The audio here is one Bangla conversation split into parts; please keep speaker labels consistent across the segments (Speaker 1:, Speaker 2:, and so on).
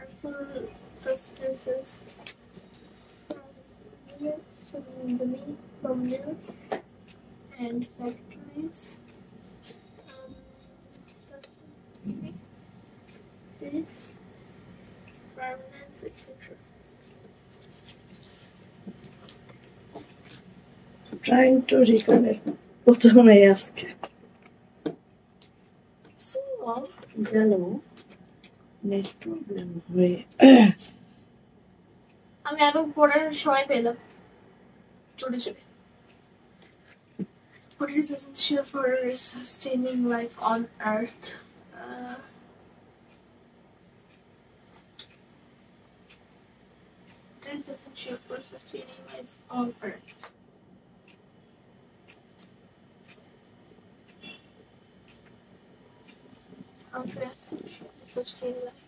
Speaker 1: harmful substances from mills and factories, farmlands, etc.
Speaker 2: Trying to recollect প্রথমে আজকে গেল নেট প্রবলেম হয়ে
Speaker 1: আমি আরো পড়ার সময় পেলাম চলে চলে What is essential for sustaining life on Earth? What is essential for sustaining life on Earth? How to sustain life?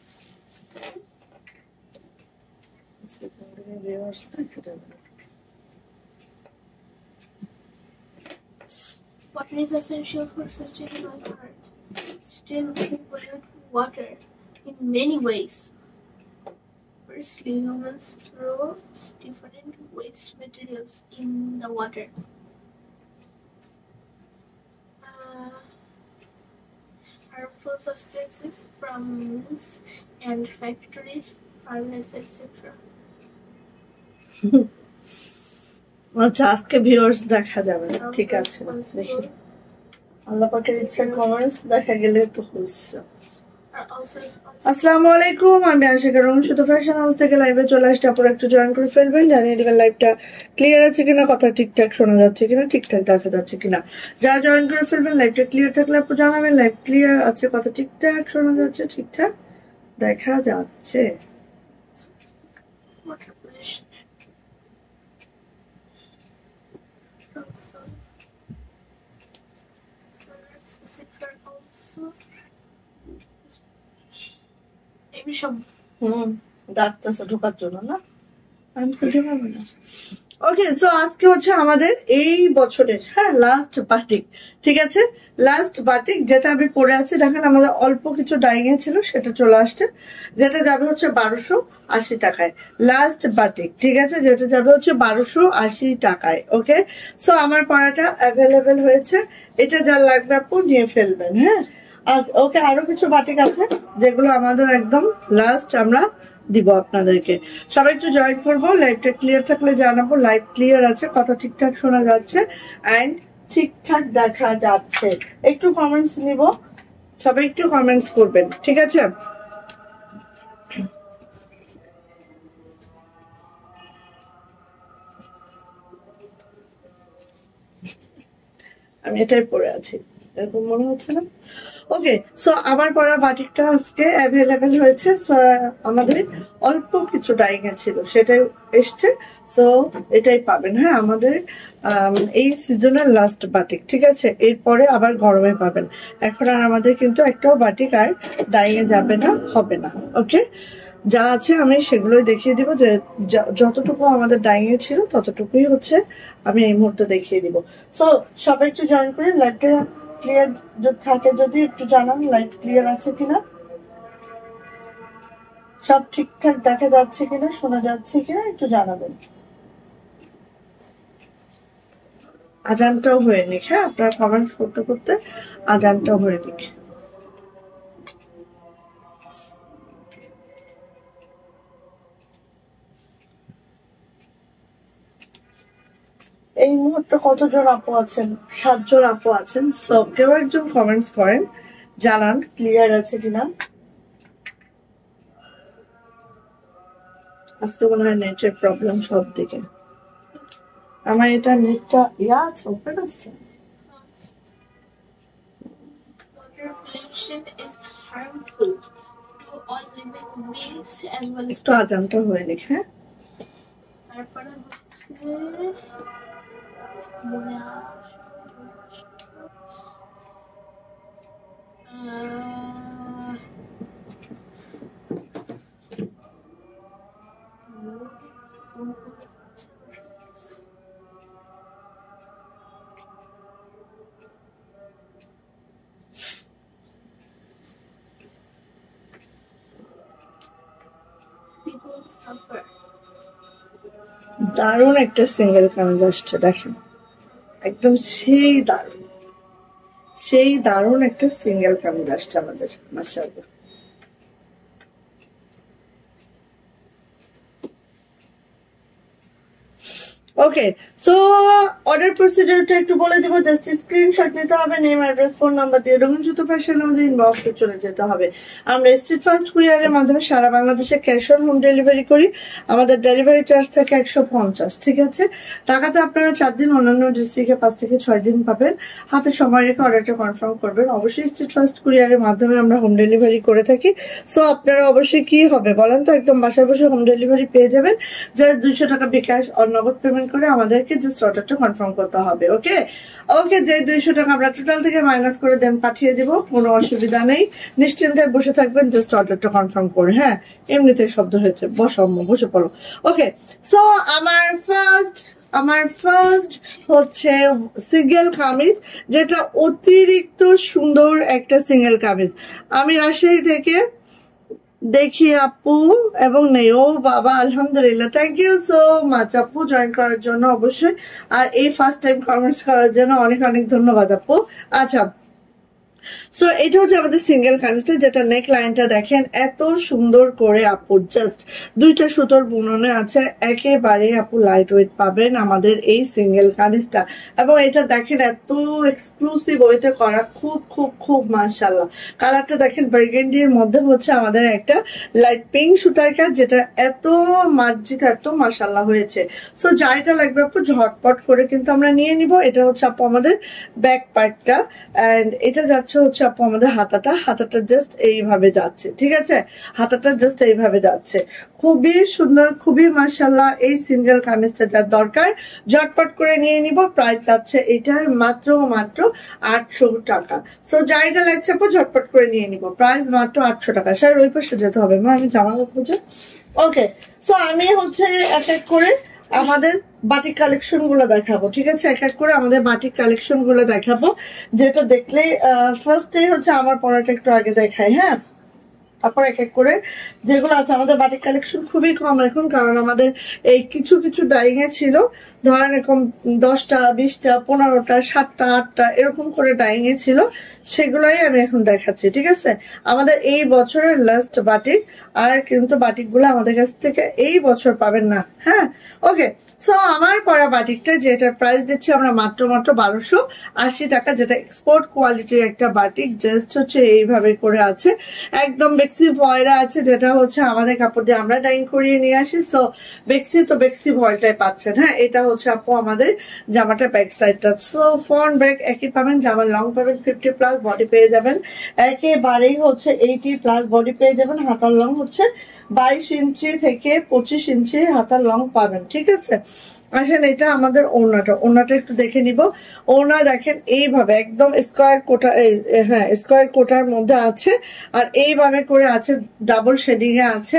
Speaker 1: What is essential for sustaining life on Earth? Still, we pollute water in many ways. Firstly, humans throw different waste materials in the water. Harmful substances from mills and factories, farmlands, etc.
Speaker 2: আচ্ছা আজকে ভিউয়ার্স দেখা যাবে না ঠিক আছে দেখি আল্লাহ পাকের ইচ্ছা কমার্স দেখা গেলে তো হইছে আসসালামু আলাইকুম আমি আশিকা রংশুত ফ্যাশন হাউস থেকে লাইভে চলে আসছি আপনারা একটু জয়েন করে ফেলবেন জানিয়ে দিবেন লাইভটা ক্লিয়ার আছে কিনা কথা ঠিকঠাক শোনা যাচ্ছে কিনা ঠিকঠাক দেখা যাচ্ছে কিনা যা জয়েন করে ফেলবেন লাইভটা ক্লিয়ার থাকলে আপনি জানাবেন লাইভ ক্লিয়ার আছে কথা ঠিকঠাক শোনা যাচ্ছে ঠিকঠাক দেখা যাচ্ছে ডাক্তার ঢোকার জন্য না আমি তো ঢোকাবো না ওকে সো আজকে হচ্ছে আমাদের এই বছরের লাস্ট বাটিক ঠিক আছে লাস্ট বাটিক যেটা আমি পরে আছি দেখেন আমাদের অল্প কিছু ডাইং ছিল সেটা চলে আসছে যেটা যাবে হচ্ছে 1280 টাকায় লাস্ট বাটিক ঠিক আছে যেটা যাবে হচ্ছে 1280 টাকায় ওকে সো আমার পড়াটা অ্যাভেলেবেল হয়েছে এটা যা লাগবে আপু নিয়ে ফেলবেন ওকে আরো কিছু বাটিক আছে যেগুলো আমাদের একদম লাস্ট আমরা দিব আপনাদেরকে সবাই একটু জয়েন করবো লাইভটা ক্লিয়ার থাকলে জানাবো লাইভ ক্লিয়ার আছে কথা ঠিকঠাক শোনা যাচ্ছে এন্ড ঠিকঠাক দেখা যাচ্ছে একটু কমেন্টস নিব সবাই একটু কমেন্টস করবেন ঠিক আছে আমি এটাই পরে আছি এরকম মনে হচ্ছে না ওকে সো আমার পড়া বাটিকটা আজকে অ্যাভেলেবেল হয়েছে আমাদের অল্প কিছু ডাইং ছিল সেটাই এসছে সো এটাই পাবেন আমাদের এই সিজনের লাস্ট বাটিক ঠিক আছে এরপরে আবার গরমে পাবেন এখন আর আমাদের কিন্তু একটাও বাটিক আর ডাইংয়ে যাবে না হবে না ওকে যা আছে আমি সেগুলোই দেখিয়ে দিব যে যতটুকু আমাদের ডাইংয়ে ছিল ততটুকুই হচ্ছে আমি এই মুহূর্তে দেখিয়ে দিব সো সবাই একটু জয়েন করে লাইভটা ক্লিয়ার থাকে যদি একটু জানান লাইভ ক্লিয়ার আছে কিনা সব ঠিকঠাক দেখা যাচ্ছে কিনা শোনা যাচ্ছে কিনা একটু জানাবেন আজানটাও হয়ে নিক আপনারা কমেন্টস করতে করতে আজানটাও হয়ে নিক এই মুহূর্তে কতজন আপু আছেন 7 জন আপু আছেন সো কেউ একজন কমেন্টস করেন জানান ক্লিয়ার আছে কিনা আজকে মনে হয় নেটের প্রবলেম সব দিকে আমার এটা নেটটা আছে ওপেন আছে
Speaker 1: Water pollution is harmful to all living beings as well as
Speaker 2: একটু আজানটা হয়ে নিক
Speaker 1: তারপরে হচ্ছে মনে will suffer.
Speaker 2: দারুণ একটা সিঙ্গেল কামিজ আসছে দেখেন, একদম সেই দারুণ একটা সিঙ্গেল কামিজ আসছে আমাদের, মাশাআল্লাহ। ওকে, সো অর্ডার প্রসিডিউরটা একটু বলে দিব। জাস্ট স্ক্রিনশট নিতে হবে, নেম, অ্যাড্রেস, ফোন নাম্বার দিয়ে রঙিন জুতো ফ্যাশন আমাদের ইনবক্সে চলে যেতে হবে। আমরা স্ট্রিট ফাস্ট কুরিয়ারের মাধ্যমে সারা বাংলাদেশে ক্যাশ অন হোম ডেলিভারি করি। আমাদের ডেলিভারি চার্জ থাকে 150, ঠিক আছে। টাকাতে আপনারা 4 দিন, অন্যান্য ডিস্ট্রিক্টে 5 থেকে 6 দিন পাবেন। হাতে সময় রেখে অর্ডারটা কনফার্ম করবেন। অবশ্যই স্ট্রিট ফাস্ট কুরিয়ারের মাধ্যমে আমরা হোম ডেলিভারি করে থাকি। সো আপনারা অবশ্যই কি হবে বলেন তো, একদম বাসায় বসে হোম ডেলিভারি পেয়ে যাবেন। যা 200 টাকা বিকাশ নগদ পেমেন্ট করে আমাদেরকে জাস্ট অর্ডারটা কনফার্ম করতে হবে। ওকে ওকে, যে 200 টাকা আমরা টোটাল থেকে মাইনাস করে দেন পাঠিয়ে দিব, কোনো অসুবিধা নেই। নিশ্চিন্তে বসে থাকবেন জাস্ট অর্ডারটা কনফার্ম করে। হ্যাঁ, এমনিতে শব্দ হয়েছে, বসে পড়ো। ওকে, সো আমার ফার্স্ট হচ্ছে সিঙ্গেল কামিজ, যেটা অতিরিক্ত সুন্দর একটা সিঙ্গেল কামিজ। আমি রাজশাহী থেকে দেখি আপু এবং নেই। ও বাবা, আলহামদুলিল্লাহ, থ্যাংক ইউ সো মাচ আপু জয়েন করার জন্য অবশ্যই, আর এই ফার্স্ট টাইম কমেন্টস করার জন্য অনেক অনেক ধন্যবাদ আপু। আচ্ছা, সো এটা হচ্ছে আমাদের সিঙ্গেল কামিজটা, যেটা নেক লাইনটা দেখেন এত সুন্দর করে আপু, জাস্ট 2টা সুতোর বুননে আছে। একেবারে আপু লাইট ওয়েট পাবেন আমাদের এই সিঙ্গেল কামিজটা, এবং এটা দেখেন এত এক্সক্লুসিভ ওয়েতে করা, খুব খুব খুব মাশাআল্লাহ। কালারটা দেখেন বার্গেন্ডির মধ্যে হচ্ছে আমাদের একটা লাইট পিঙ্ক সুতার কাজ, যেটা এত মার্জিত, এত মাশাআল্লাহ হয়েছে। সো যাইটা লাগবে আপু ঝটপট করে কিন্তু আমরা নিয়ে নিব। এটা হচ্ছে আপু আমাদের ব্যাক পার্টটা, এন্ড এটা যাচ্ছে হচ্ছে আপু আমাদের হাতাটা জাস্ট এইভাবে যাচ্ছে, ঠিক আছে। হাতাটা জাস্ট এইভাবে যাচ্ছে, খুবই সুন্দর, খুবই মাশাআল্লাহ। এই সিঙ্গেল কামিজটা যার দরকার ঝটপট করে নিয়ে নিব। প্রাইস যাচ্ছে এটার মাত্র 800 টাকা। সো যাইটা লাগছে আপু ঝটপট করে নিয়ে নিব, প্রাইস মাত্র 800 টাকা। স্যার ওই পাশে যেতে হবে মা, আমি জামা খুঁজে। ওকে, সো আমি হচ্ছে এক এক করে আমাদের বাটিক কালেকশন গুলো দেখাবো, ঠিক আছে। এক এক করে আমাদের বাটিক কালেকশন গুলো দেখাবো, যেটা দেখলে ফার্স্টে হচ্ছে আমার পড়াটা একটু আগে দেখাই। হ্যাঁ, তারপর এক এক করে যেগুলো আছে। আমাদের বাটিক কালেকশন খুবই কম এখন, কারণ আমাদের এই কিছু কিছু ডাইং এ ছিল, ধরেন এরকম 10টা 20টা 15টা 7টা 8টা এরকম করে ডাইং এ ছিল, সেগুলোই আমি এখন দেখাচ্ছি, ঠিক আছে। আমাদের এই বছরের লাস্ট বাটিক, আর কিন্তু বাটিক গুলো আমাদের কাছ থেকে এই বছর পাবেন না। হ্যাঁ, ওকে, সো আমার পরা বাটিকটা, যেটার প্রাইস দিচ্ছি আমরা মাত্র 1280 টাকা, যেটা এক্সপোর্ট কোয়ালিটির একটা বাটিক। জাস্ট হচ্ছে এইভাবে করে আছে, একদম বেক্সি ভয়েল আছে, যেটা হচ্ছে আমাদের কাপড় দিয়ে আমরা ডাইং করিয়ে নিয়ে আসি। সো বেক্সি ভয়েলটাই পাচ্ছেন। হ্যাঁ, এটা হচ্ছে আপু আমাদের জামাটার ব্যাক সাইডটা। সো ফ্রন্ট ব্যাক একই পাবেন, জামার লং পাবেন 50+ বডি পেয়ে যাবেন, একেবারেই হচ্ছে 80+ বডি পেয়ে যাবেন। হাতার লং হচ্ছে 22 ইঞ্চি থেকে 25 ইঞ্চি হাতার লং পাবেন, ঠিক আছে। আসেন, এটা আমাদের ওড়নাটা একটু দেখে নিব। ওড়না দেখেন এইভাবে একদম স্কোয়ার কোটা, হ্যাঁ স্কোয়ার কোটার মধ্যে আছে, আর এইভাবে করে আছে, ডাবল শেডিং এ আছে,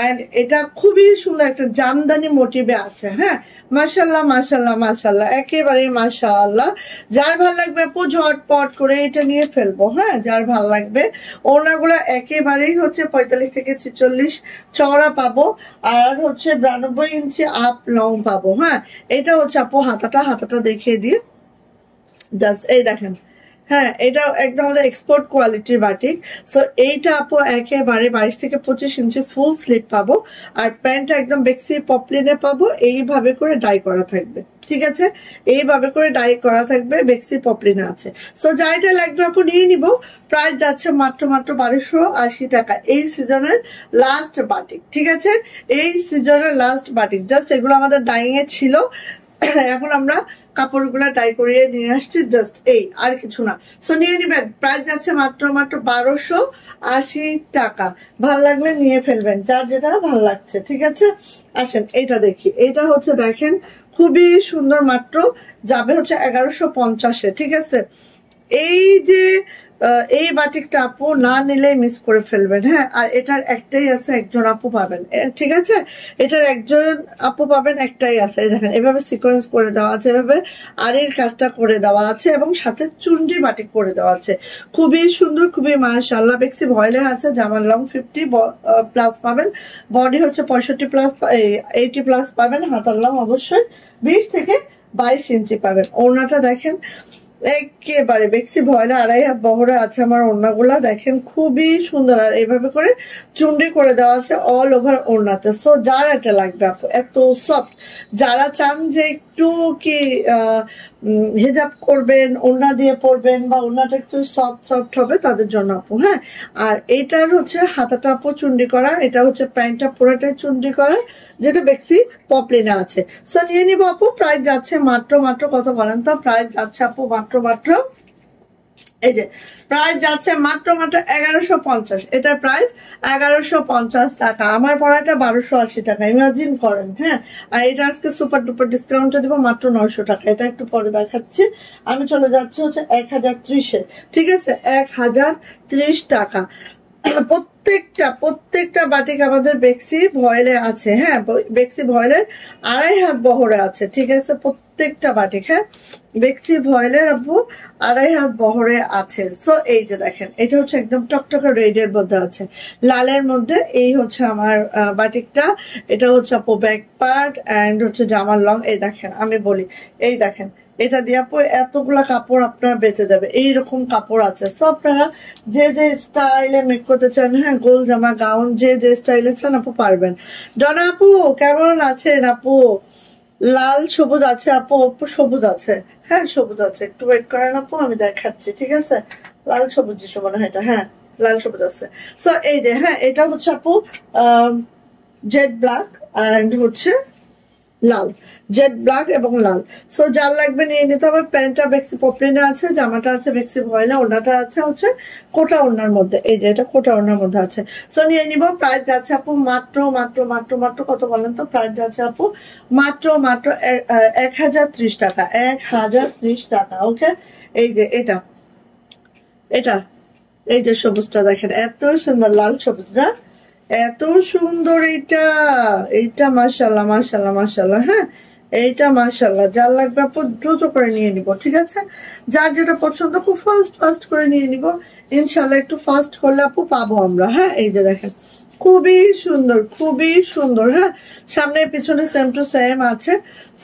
Speaker 2: এন্ড এটা খুবই সুন্দর একটা জামদানি মোটিভে আছে। হ্যাঁ, মাশাআল্লাহ মাশাআল্লাহ মাশাআল্লাহ, একেবারে মাশাআল্লাহ। যার ভাল লাগবে আপু ঝটপট করে এটা নিয়ে ফেলবো। হ্যাঁ, যার ভাল লাগবে। ওড়নাগুলো একেবারেই হচ্ছে 45 থেকে 46 চওড়া পাবো, আর হচ্ছে 92 ইঞ্চি আপ লং পাবো। হ্যাঁ, এটা হচ্ছে আপু হাতাটা দেখিয়ে দিয়ে, জাস্ট এই দেখেন। হ্যাঁ, এটা একদম আমাদের এক্সপোর্ট কোয়ালিটির বাটিক। সো এইটা আপু একেবারে 22 থেকে 25 ইঞ্চি ফুল স্লিপ পাবো, আর প্যান্টটা একদম বেক্সি পপলিনে পাবো। এইভাবে করে ডাই করা থাকবে, ঠিক আছে। এইভাবে করে ডাই করা থাকবে, বেক্সি পপলিনে আছে। সো যাইটা লাগবে আপু নিয়ে নিব। প্রাইস যাচ্ছে মাত্র 1280 টাকা। এই সিজনের লাস্ট বাটিক, ঠিক আছে। এই সিজনের লাস্ট বাটিক, জাস্ট এগুলো আমাদের ডাইং এ ছিল, এখন আমরা কাপড়গুলা ডাই করিয়ে নিয়ে আসছি, জাস্ট এই, আর কিছু না। সো নিয়ে নিবেন, প্রাইস যাচ্ছে মাত্র 1280 টাকা। ভাল লাগলে নিয়ে ফেলবেন, যার যেটা ভাল লাগছে, ঠিক আছে। আসেন এইটা দেখি, এইটা হচ্ছে দেখেন খুবই সুন্দর, মাত্র যাবে হচ্ছে 1150-এ, ঠিক আছে। এই যে এই বাটিকটা আপু না নিলেই মিস করে ফেলবেন। হ্যাঁ, আর এটার একটাই আছে, একজন আপু পাবেন, ঠিক আছে? এটার একজন আপু পাবেন, একটাই আছে। দেখেন এভাবে সিকোয়েন্স করে দেওয়া আছে, এভাবে আড়ির কাজটা করে দেওয়া আছে এবং সাথে চুন্ডি বাটিক করে দেওয়া আছে। খুবই সুন্দর, খুবই মাশাআল্লাহ। বেক্সি ভয়েলে আছে, জামার লং 50 প্লাস পাবেন, বডি হচ্ছে 65 প্লাস 80 প্লাস পাবেন, হাতার লং অবশ্যই 20 থেকে 22 ইঞ্চি পাবেন। ওড়নাটা দেখেন একেবারে বেক্সি ভয়েলে 2.5 হাত বহরে আছে আমার ওড়নাগুলা, দেখেন খুবই সুন্দর। আর এইভাবে করে চুন্ডি করে দেওয়া আছে অল ওভার ওড়নাতে। সো যার এটা লাগবে আপু, এত সফট, যারা চান যে একটু কি হিজাব করবেন, ওড়না দিয়ে পরবেন বা ওড়নাটা একটু সফট সফট হবে, তাদের জন্য আপু। হ্যাঁ, আর এইটার হচ্ছে হাতাটা আপু চুন্ডি করা, এটা হচ্ছে প্যান্টটা পুরোটাই চুন্ডি করা, যেটা বেক্সি পপলিনে আছে। সো নিয়ে নিবো আপু। প্রাইস যাচ্ছে মাত্র কত বলেন তো? প্রাইস যাচ্ছে আপু মাত্র এই যে প্রাইস যাচ্ছে মাত্র 1150। এটার প্রাইস 1150 টাকা। আমার পড়াটা 1280 টাকা, ইমাজিন করেন। হ্যাঁ, আর এটা আজকে সুপার ডুপার ডিসকাউন্টে দিব মাত্র 900 টাকা। এটা একটু পরে দেখাচ্ছি। আমি চলে যাচ্ছি হচ্ছে 1030-এ, ঠিক আছে? 1030 টাকা। প্রত্যেকটা বাটিক আমাদের বেক্সি ভয়েলে আছে। হ্যাঁ, বেক্সি ভয়েলের 2.5 হাত বহরে আছে, ঠিক আছে? প্রত্যেকটা বাটিক, হ্যাঁ, বেক্সি ভয়েলের আপু 2.5 হাত বহরে আছে। সো এই যে দেখেন, এটা হচ্ছে একদম টকটকে রেডের মধ্যে আছে, লালের মধ্যে। এই হচ্ছে আমার বাটিকটা। এটা হচ্ছে আপু ব্যাক পার্ট এন্ড হচ্ছে জামার লং। এই দেখেন, আমি বলি, এই দেখেন, এটা দিয়ে আপু এতগুলা কাপড় আপনার বেঁচে যাবে। এইরকম কাপড় আছে। সো আপনারা যে যে স্টাইলে মেক করতে চান, হ্যাঁ, গোল জামা, গাউন, যে যে স্টাইলে চান আপু পারবেন। ডনা আপু কেমন আছেন আপু? লাল সবুজ আছে আপু, আপু সবুজ আছে। হ্যাঁ, সবুজ আছে, একটু ওয়েট করেন আপু, আমি দেখাচ্ছি, ঠিক আছে? লাল সবুজ দিতে মনে হয় এটা, হ্যাঁ, লাল সবুজ আছে। সো এই যে, হ্যাঁ, এটা হচ্ছে আপু জেড ব্ল্যাক এন্ড হচ্ছে লাল, জেড ব্ল্যাক এবং লাল। সো যার লাগবে নিয়ে নিতে হবে। প্যান্টটা বেক্সি পপলিনে আছে, জামাটা আছে বেক্সি ভয়েলে, ওড়নাটা আছে হচ্ছে কোটা ওড়নার মধ্যে। এই যে এটা কোটা ওড়নার মধ্যে আছে। সো নিয়ে নিব। প্রাইস যাচ্ছে আপু মাত্র কত বলেন তো? প্রাইস যাচ্ছে আপু মাত্র 1030 টাকা, 1030 টাকা। ওকে, এই যে এটা এই যে সবুজটা দেখেন, এত সুন্দর লাল সবুজ না? এত সুন্দর এইটা মাশাআল্লাহ। হ্যাঁ, এইটা মাশাআল্লাহ। যার লাগবে আপু দ্রুত করে নিয়ে নিব, ঠিক আছে? যার যেটা পছন্দ খুব ফাস্ট করে নিয়ে নিব ইনশাআল্লাহ। একটু ফাস্ট করলে আপু পাবো আমরা। হ্যাঁ, এই যে দেখেন, খুবই সুন্দর। হ্যাঁ, সামনে পিছনে সেম টু সেম আছে।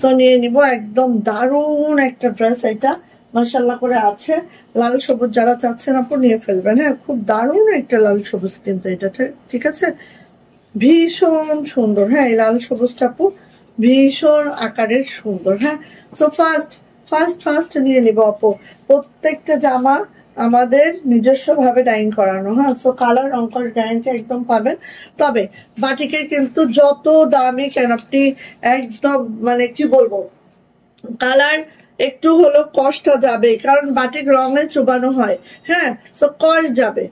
Speaker 2: সো নিয়ে নিব। একদম দারুণ একটা ড্রেস, এটা মাশাআল্লাহ করে আছে। লাল সবুজ যারা চাচ্ছেন আপু নিয়ে ফেলবেন। হ্যাঁ, খুব দারুণ একটা লাল সবুজ কিন্তু এটা, ঠিক আছে? ভীষণ সুন্দর। হ্যাঁ, এই লাল সবুজটা আপু ভীষণ আকারের সুন্দর। হ্যাঁ, সো ফার্স্ট নিয়ে নিব আপু। প্রত্যেকটা জামা আমাদের নিজস্ব ভাবে ডাইং করানো। হ্যাঁ, সো কালার অঙ্কর ডাইংটা একদম পাবেন। তবে বাটিকের কিন্তু যত দামি কেন আপনি একদম মানে কি বলবো, কালার একটু হলো কষ্টটা যাবে, কারণ বাটিক রঙে চুবানো হয়। হ্যাঁ, সো যাবে,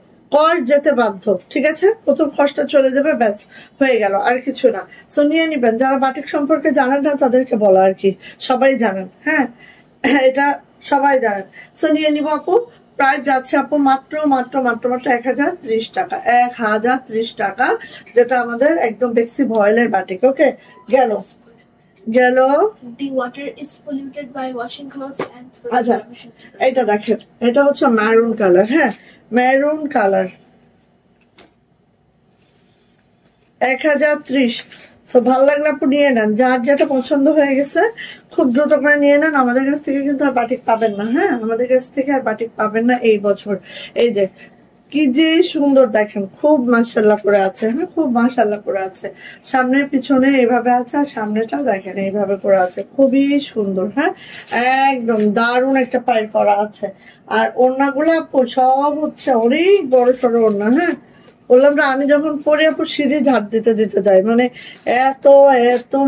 Speaker 2: যেতে বাধ্য, ঠিক আছে? প্রথম কষ্ট চলে যাবে, ব্যাস হয়ে গেল, আর কিছু না। সো নিয়ে নিবেন। যারা বাটিক সম্পর্কে জানেন না তাদেরকে বলা আর কি, সবাই জানেন। হ্যাঁ, এটা সবাই জানেন। সো নিয়ে নিব আপু। প্রাইস যাচ্ছে আপু মাত্র 1030 টাকা, 1030 টাকা, যেটা আমাদের একদম বেক্সি ভয়েলের বাটিক। ওকে, গেল।
Speaker 1: The water is polluted by washing clothes and
Speaker 2: আচ্ছা, এটা দেখেন, এটা হচ্ছে ম্যারুন কালার। হ্যাঁ, ম্যারুন কালার 1030। সো ভালো লাগলে আপু নিয়ে নেন। যার যেটা পছন্দ হয়ে গেছে খুব দ্রুত করে নিয়ে নেন। আমাদের কাছ থেকে কিন্তু আর বাটিক পাবেন না। হ্যাঁ, আমাদের কাছ থেকে আর বাটিক পাবেন না এই বছর। এই যে কি যে সুন্দর দেখেন, খুব মাশাআল্লাহ করে আছে। হ্যাঁ, খুব মাশাআল্লাহ করে আছে। সামনে পিছনে এইভাবে আছে, আর সামনেটাও দেখেন এইভাবে করে আছে, খুবই সুন্দর। হ্যাঁ, একদম দারুণ একটা পায়ের করা আছে। আর ওড়নাগুলা সব হচ্ছে অনেক বড় সড়ো ওড়না। হ্যাঁ, বললাম না, আমি যখন পরে আপু সিঁড়ি ঝাড় দিতে যাই, মানে এত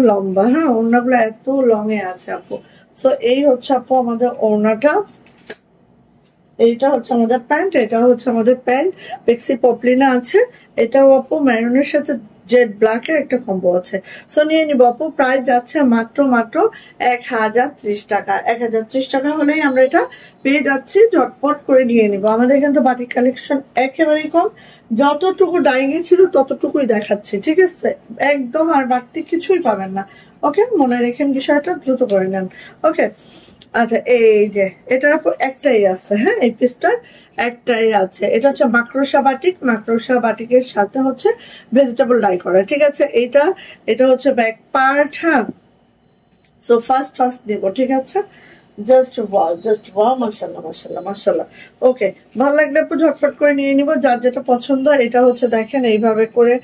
Speaker 2: লম্বা। হ্যাঁ, ওড়নাগুলো এত লং এ আছে আপু। সো এই হচ্ছে আপু আমাদের ওড়নাটা। এইটা হচ্ছে আমাদের প্যান্ট, এটা হচ্ছে আমাদের প্যান্ট, পেক্সি পপলিনা আছে, এটাও আপু ম্যারুনের সাথে জেড ব্ল্যাকের একটা কম্বো আছে। সো নিয়ে নিবো আপু, প্রাইস যাচ্ছে মাত্র 1030 টাকা। 1030 টাকা হলেই আমরা এটা পেয়ে যাচ্ছি, ঝটপট করে নিয়ে নিবো। আমাদের কিন্তু বাটিক কালেকশন একেবারেই কম, যতটুকু ডাইনিং ছিল ততটুকুই দেখাচ্ছি, ঠিক আছে, একদম আর বাড়তি কিছুই পাবেন না। ওকে, মনে রেখেন বিষয়টা, দ্রুত করে নেন। ওকে, আচ্ছা এই যে এটার উপর একটাই আছে, হ্যাঁ এই পিসটার একটাই আছে। এটা হচ্ছে মাকড়সা বাটিক, মাকড়সা বাটিকের সাথে হচ্ছে ভেজিটেবল ডাই করা, ঠিক আছে। এটা হচ্ছে ব্যাক পার্ট, হ্যাঁ। সো ফার্স্ট নেব, ঠিক আছে। জাস্ট ওয়াও, মাশাআল্লাহ মাশাআল্লাহ মাশাআল্লাহ। ওকে, ভালো লাগলে আপু ঝটপট করে নিয়ে নিব, যার যেটা পছন্দ। এটা হচ্ছে দেখেন এইভাবে করে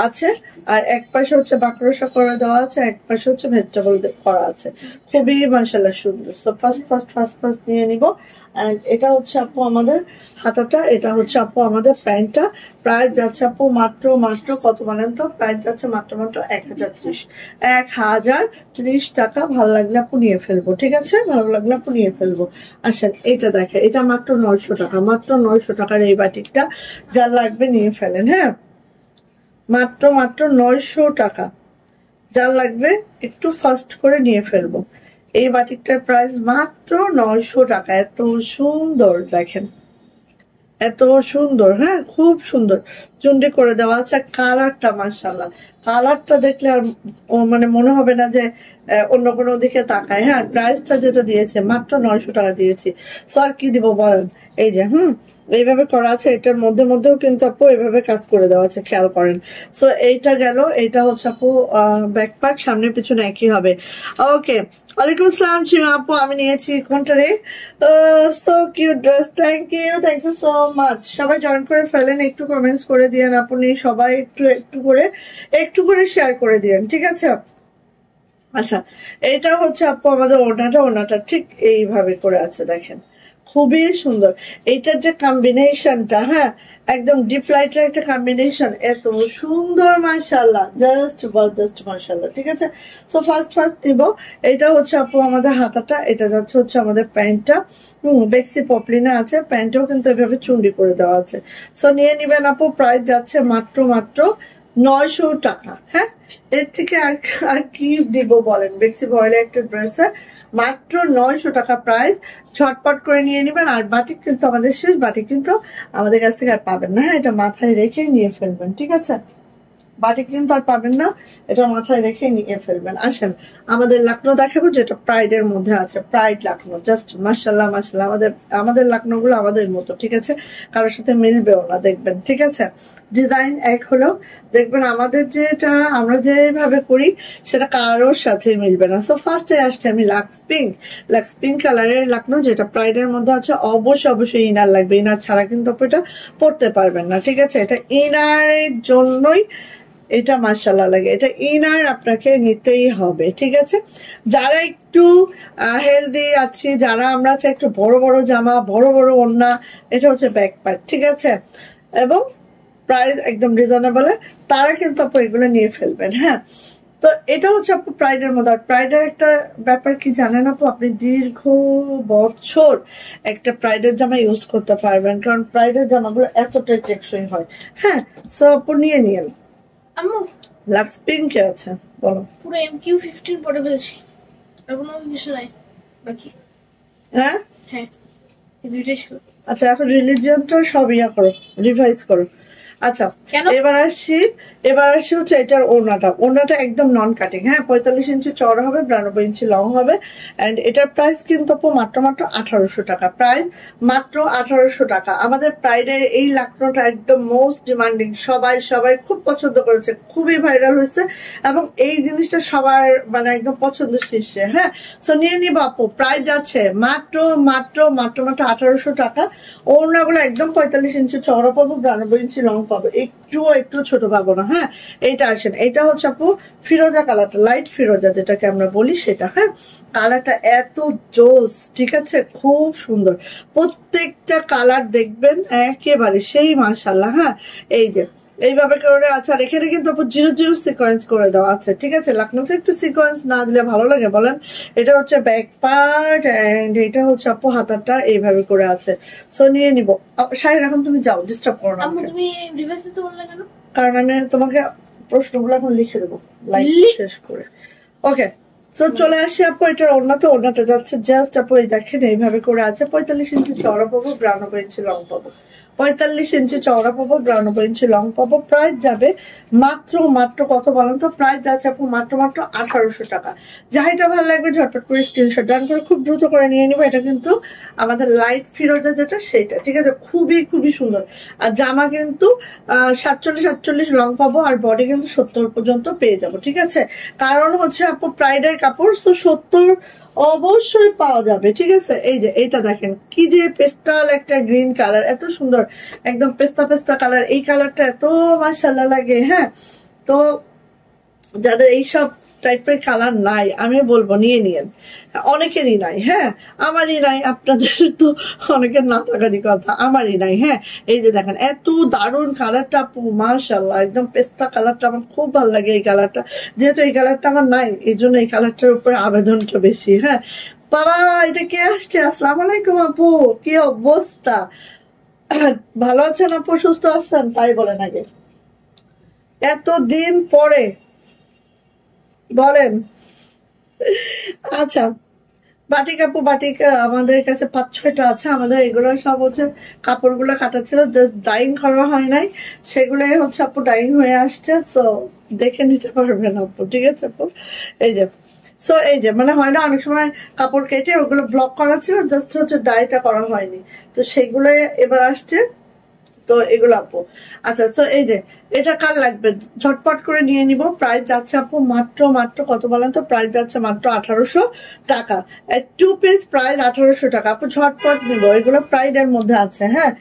Speaker 2: আছে, আর এক পাশে হচ্ছে বাকরসা করে দেওয়া আছে, এক পাশে হচ্ছে ভেজিটেবল করা আছে, খুবই মাশাআল্লাহ সুন্দর। সো ফার্স্ট নিয়ে নিব। এন্ড এটা হচ্ছে আপু আমাদের হাতাটা, এটা হচ্ছে আপু আমাদের প্যান্টটা। প্রাইস যাচ্ছে আপু মাত্র কত বলেন তো? প্রাইস যাচ্ছে মাত্র 1030 টাকা। ভালো লাগলে আপু নিয়ে ফেলবো, ঠিক আছে, ভালো লাগলে আপু নিয়ে ফেলবো। আসেন এটা দেখে, এটা মাত্র 900 টাকা, মাত্র 900 টাকার এই বাটিকটা, যার লাগবে নিয়ে ফেলেন, হ্যাঁ। মাত্র 900 টাকা, যার লাগবে একটু ফাস্ট করে নিয়ে ফেলবো। এই বাটিকটার প্রাইস মাত্র 900 টাকা। এত সুন্দর দেখেন, এত সুন্দর, হ্যাঁ খুব সুন্দর চুন্ডি করে দেওয়া আছে। কালারটা মাশাআল্লাহ, কালারটা দেখলে আর মানে মনে হবে না যে অন্য কোনো দিকে তাকায়। হ্যাঁ, প্রাইসটা যেটা দিয়েছে মাত্র 900 টাকা দিয়েছি। স্যার কি দিব বলেন? এই যে এইভাবে করা আছে, এটার মধ্যেও কিন্তু আপু এইভাবে কাজ করে দেওয়া আছে, খেয়াল করেন। সো এইটা গেল, এইটা হচ্ছে আপু ব্যাক পার্ট, সামনে পিছনে একই হবে। ওকে, ওয়ালাইকুম আসসালাম সীমা আপু, আমি নিয়েছি কোনটা রে? So cute dress, thank you so much. সবাই জয়েন করে ফেলেন, একটু কমেন্টস করে দিয়েন আপনি সবাই, একটু করে শেয়ার করে দিয়েন, ঠিক আছে। আচ্ছা, এটা হচ্ছে আপু আমাদের ওড়নাটা ঠিক এইভাবে করে আছে, দেখেন খুবই সুন্দর। এইটার যে কম্বিনেশনটা, হ্যাঁ একদম ডিপ লাইটের একটা কম্বিনেশন, এত সুন্দর মাশাআল্লাহ, জাস্ট মাশাআল্লাহ, ঠিক আছে। সো ফার্স্ট নিব। এটা হচ্ছে আপু আমাদের হাতাটা, এটা যাচ্ছে হচ্ছে আমাদের প্যান্টটা, বেক্সি পপলিনা আছে, প্যান্টেও কিন্তু এভাবে চুন্ডি করে দেওয়া আছে। সো নিয়ে নিবেন আপু, প্রাইস যাচ্ছে মাত্র 900 টাকা। হ্যাঁ, এর থেকে আর কি দিব বলেন? বেক্সি ভয়েলের একটা ড্রেসে মাত্র 900 টাকা প্রাইস, ঝটপট করে নিয়ে নেবেন। আর বাটিক কিন্তু আমাদের শেষ, বাটিক কিন্তু আমাদের কাছ থেকে আর পাবেন না, হ্যাঁ এটা মাথায় রেখেই নিয়ে ফেলবেন, ঠিক আছে। বাটিক কিন্তু আর পাবেন না, এটা মাথায় রেখে নিয়ে ফেলবেন। আসেন আমাদের লাকনো দেখাবো, যেটা প্রাইডের মধ্যে আছে, প্রাইড লাকনো, জাস্ট মাশাআল্লাহ মাশাআল্লাহ। আমাদের লাকনো গুলো আমাদের মতো, ঠিক আছে, কারোর সাথে মিলবেও না দেখবেন, ঠিক আছে। ডিজাইন এক হলো, দেখবেন আমাদের যেটা আমরা যেভাবে করি সেটা কারোর সাথে মিলবে না। সো ফার্স্টে আসছে আমি লাক্স পিঙ্ক কালারের লাকনো, যেটা প্রাইডের মধ্যে আছে। অবশ্যই ইনার লাগবে, ইনার ছাড়া কিন্তু এটা পড়তে পারবেন না, ঠিক আছে। এটা ইনারের জন্যই এটা মাশাআল্লাহ লাগে, এটা ইনার আপনাকে নিতেই হবে, ঠিক আছে। যারা একটু হেলদি আছি, যারা আমরা চাই একটু বড় জামা, বড় ওড়না, এটা হচ্ছে ব্যাক পার্ট, ঠিক আছে, এবং প্রাইস একদম রিজনেবল, তারা কিন্তু আপু এগুলো নিয়ে ফেলবেন। হ্যাঁ, তো এটা হচ্ছে আপু প্রাইডের মধ্যে। আর প্রাইডের একটা ব্যাপার কি জানেন আপু, আপনি দীর্ঘ বছর একটা প্রাইডের জামা ইউজ করতে পারবেন, কারণ প্রাইডের জামাগুলো এতটাই টেকসই হয়। হ্যাঁ, সো আপু নিয়ে নিন।
Speaker 1: আম্মু
Speaker 2: লাক্স পিঙ্কে আছে, বলো।
Speaker 1: পুরো MQ15 পড়ে ফেলেছি, আর কোনো কিছু নাই বাকি।
Speaker 2: হ্যাঁ
Speaker 1: এই দুইটাই ছিল।
Speaker 2: আচ্ছা, এখন রিলিজিয়নটা সব করো, রিভাইজ করো। আচ্ছা, এবার আসছি হচ্ছে এটার ওড়নাটা একদম নন কাটিং, হ্যাঁ 45 ইঞ্চি চওড়া হবে, 92 ইঞ্চি লং হবে। এন্ড এটার প্রাইস কিন্তু মাত্র 1800 টাকা, প্রাইস মাত্র 1800 টাকা। আমাদের প্রাইডের এই লাকনোটা একদম মোস্ট ডিমান্ডিং, সবাই খুব পছন্দ করেছে, খুবই ভাইরাল হয়েছে, এবং এই জিনিসটা সবার মানে একদম পছন্দ শীর্ষে। হ্যাঁ, সো নিয়ে নিব আপু, প্রাইস যাচ্ছে মাত্র 1800 টাকা। ওড়নাগুলো একদম 45 ইঞ্চি চওড়া পাবো, 92 ইঞ্চি লং পাবো, একটু ছোট পাবো না। হ্যাঁ, এইটা আসেন, এটা হচ্ছে আপু ফিরোজা কালারটা, লাইট ফিরোজা যেটাকে আমরা বলি সেটা। হ্যাঁ, কালারটা এত জোস, ঠিক আছে, খুব সুন্দর, প্রত্যেকটা কালার দেখবেন একেবারে সেই মাশাআল্লাহ। হ্যাঁ, এই যে এইভাবে করে আছে। আর এখানে কিন্তু আপু 0 0 সিকোয়েন্স করে দেওয়া আছে, ঠিক আছে। লখনৌতে একটু সিকোয়েন্স না দিলে ভালো লাগে বলেন? এটা হচ্ছে ব্যাক পার্ট এন্ড এটা হচ্ছে আপু হাতাটা এইভাবে করে আছে। সো নিয়ে নিব। শাহিন এখন তুমি যাও, ডিস্টার্ব করো না
Speaker 1: আম্মু
Speaker 2: আমাকে।
Speaker 1: তুমি রিভার্স দিতে বললে কেন?
Speaker 2: কারণ আমি তোমাকে প্রশ্নগুলো এখন লিখে দেবো লাইভ শেষ করে। ওকে, তো চলে আসি আপু এটার ওড়নাতে। ওড়নাটা যাচ্ছে জাস্ট আপু এই দেখেন এইভাবে করে আছে। 45 ইঞ্চি চওড়া পাবো, 92 ইঞ্চি লং পাবো। 45 ইঞ্চি চওড়া পাবো, 92 ইঞ্চি লং পাবো। প্রাইস যাবে মাত্র মাত্র কত বলেন তো? প্রাইস যাচ্ছে আপু মাত্র মাত্র 1800 টাকা। যাইটা ভালো লাগবে ঝটপট করে স্ক্রিনশট ডান করে খুব দ্রুত করে নিয়ে নিবো। এটা কিন্তু আমাদের লাইট ফিরোজা যেটা সেইটা, ঠিক আছে। খুবই খুবই সুন্দর। আর জামা কিন্তু 47 48 লং পাবো, আর বডি কিন্তু 70 পর্যন্ত পেয়ে যাবো, ঠিক আছে। কারণ হচ্ছে আপু প্রাইডের কাপড়, তো 70 অবশ্যই পাওয়া যাবে, ঠিক আছে। এই যে এইটা দেখেন কি যে পেস্টাল একটা গ্রিন কালার, এত সুন্দর, একদম পেস্তা পেস্তা কালার। এই কালারটা এত মাশাআল্লাহ লাগে। হ্যাঁ, তো যাদের এইসব টাইপের কালার নাই আমি বলবো নিয়ে নিয়েন। অনেকেরই নাই, হ্যাঁ আমারই নাই, আপনাদের তো অনেকের না থাকারই কথা, আমারই নাই। হ্যাঁ, এই যে দেখেন এত দারুণ কালারটা আপু, মাশাআল্লাহ একদম পেস্তা কালারটা আমার খুব ভালো লাগে। এই কালারটা যেহেতু এই কালারটা আমার নাই, এই জন্য এই কালারটার উপরে আবেদনটা বেশি। হ্যাঁ বাবা, এটা কে আসছে? আসসালামু আলাইকুম আপু, কি অবস্থা? ভালো আছেন আপু? সুস্থ আছেন? তাই বলেন আগে, এতদিন পরে বলেন। আচ্ছা, বাটিক আপু, বাটিক আমাদের কাছে 5-6টা আছে। আমাদের এগুলো সব হচ্ছে কাপড়গুলো কাটা ছিল, জাস্ট ডাইং করা হয় নাই, সেগুলোই হচ্ছে আপু ডাইং হয়ে আসছে। সো দেখে নিতে পারবেন আপু, ঠিক আছে আপু। এই যে, সো এই যে মানে হয় না অনেক সময় কাপড় কেটে ওগুলো ব্লক করা ছিল, জাস্ট হচ্ছে ডাইটা করা হয়নি, তো সেগুলো এবার আসছে। তো এগুলো আপু, আচ্ছা তো এই যে এটা কার লাগবে ঝটপট করে নিয়ে নিব। প্রাইস যাচ্ছে আপু মাত্র মাত্র কত বলেন তো? প্রাইস যাচ্ছে মাত্র 1800 টাকা। 2 পিস প্রাইস 1800 টাকা আপু, ঝটপট নিব। এগুলো প্রাইডের মধ্যে আছে। হ্যাঁ,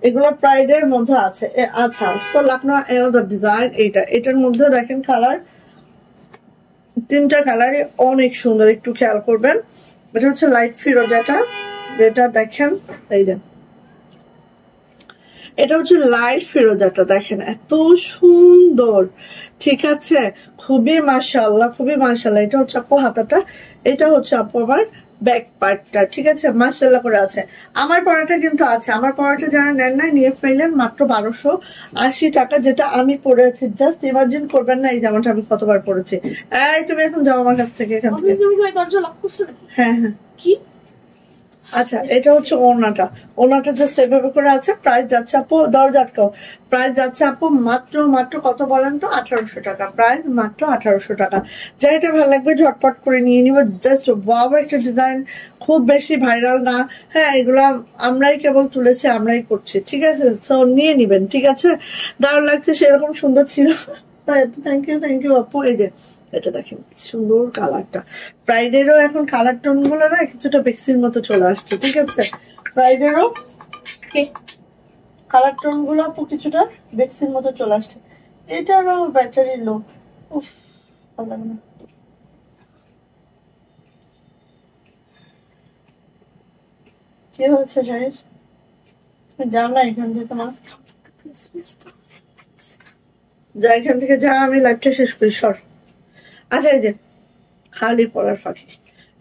Speaker 2: এগুলো প্রাইডের মধ্যে আছে। আচ্ছা, সো লখনৌ আলাদা ডিজাইন। এটার মধ্যে দেখেন কালার, 3টা কালারই অনেক সুন্দর, একটু খেয়াল করবেন। এটা হচ্ছে লাইট ফিরোজাটা, যেটা দেখেন এই যে এটা হচ্ছে লাইট ফিরোজাটা, দেখেন এত সুন্দর, ঠিক আছে। খুবই মাশাআল্লাহ, খুবই মাশাআল্লাহ। এটা হচ্ছে আপু হাতাটা, এটা হচ্ছে আপু আমার ব্যাক পার্টটা, ঠিক আছে। মাশাআল্লাহ করে আছে। আমার পরাটা কিন্তু আছে, আমার পরাটা যারা নেন নাই নিয়ে ফেললেন মাত্র 1280 টাকা, যেটা আমি পরেছি। জাস্ট ইমাজিন করবেন না এই জামাটা আমি কতবার পরেছি। এই তুমি এখন যাও আমার কাছ থেকে, এখান থেকে।
Speaker 1: তুমি কি দরজা লক করছো নাকি?
Speaker 2: হ্যাঁ হ্যাঁ।
Speaker 1: কি?
Speaker 2: আচ্ছা, এটা হচ্ছে ওড়নাটা। ওড়নাটা জাস্ট এভাবে করে আছে। প্রাইস যাচ্ছে আপু, দরজা আটকাও। প্রাইস যাচ্ছে আপু মাত্র মাত্র কত বলেন তো? 1800 টাকা। প্রাইস মাত্র 1800 টাকা। যেটা ভালো লাগবে ঝটপট করে নিয়ে নিব। জাস্ট ওয়াও একটা ডিজাইন, খুব বেশি ভাইরাল না। হ্যাঁ, এগুলা আমরাই কেবল তুলেছি, আমরাই করছি, ঠিক আছে। তো নিয়ে নিবেন, ঠিক আছে। দারুণ লাগছে, সেরকম সুন্দর ছিল। থ্যাংক ইউ আপু। এই যে এটা দেখেন কি সুন্দর কালারটা। প্রাইডেরও এখন কালার টোন গুলো না কিছুটা বেক্সির মতো চলে আসছে, ঠিক আছে। প্রাইডেরও কালার টোন গুলো আপু কিছুটা বেক্সির মতো চলে আসছে। এটারও ব্যাটারি লো, উফ ভালো লাগে না। কি হচ্ছে গাইস? যাও না এখান থেকে, মা যা এখান থেকে, যা, আমি লাইভটা শেষ করি, সর। আচ্ছা, এই যে খালি পড়ার ফাঁকি,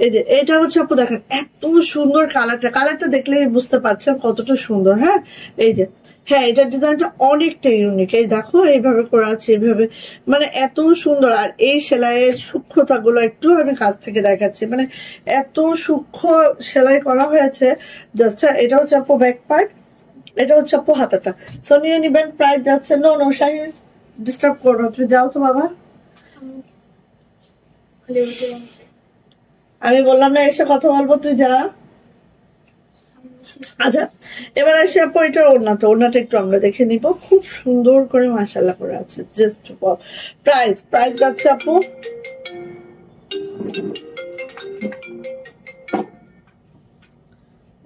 Speaker 2: এই যে এটা হচ্ছে আপু দেখেন এত সুন্দর কালারটা। কালারটা দেখলেই বুঝতে পারছেন কতটা সুন্দর। হ্যাঁ, এই যে, হ্যাঁ এটার ডিজাইনটা অনেকটা ইউনিক। এই দেখো এইভাবে করা আছে, এইভাবে মানে এত সুন্দর। আর এই সেলাইয়ের সূক্ষ্মতা গুলো একটু আমি কাছ থেকে দেখাচ্ছি, মানে এত সূক্ষ্ম সেলাই করা হয়েছে জাস্ট। এটা হচ্ছে আপু ব্যাক পার্ট, এটা হচ্ছে আপু হাতাটা। সো নিয়ে নিবেন। প্রাইস যাচ্ছে, নো নো শাহির ডিস্টার্ব করো, তুমি যাও তো বাবা। আমি বললাম না এসে কথা বলবো, তুই যা। আচ্ছা, এবার আসি আপু এটার ওড়নাটা। ওড়নাটা একটু আমরা দেখে নিব, খুব সুন্দর করে মাশাআল্লাহ করে আছে। জাস্ট প্রাইস, প্রাইস যাচ্ছে আপু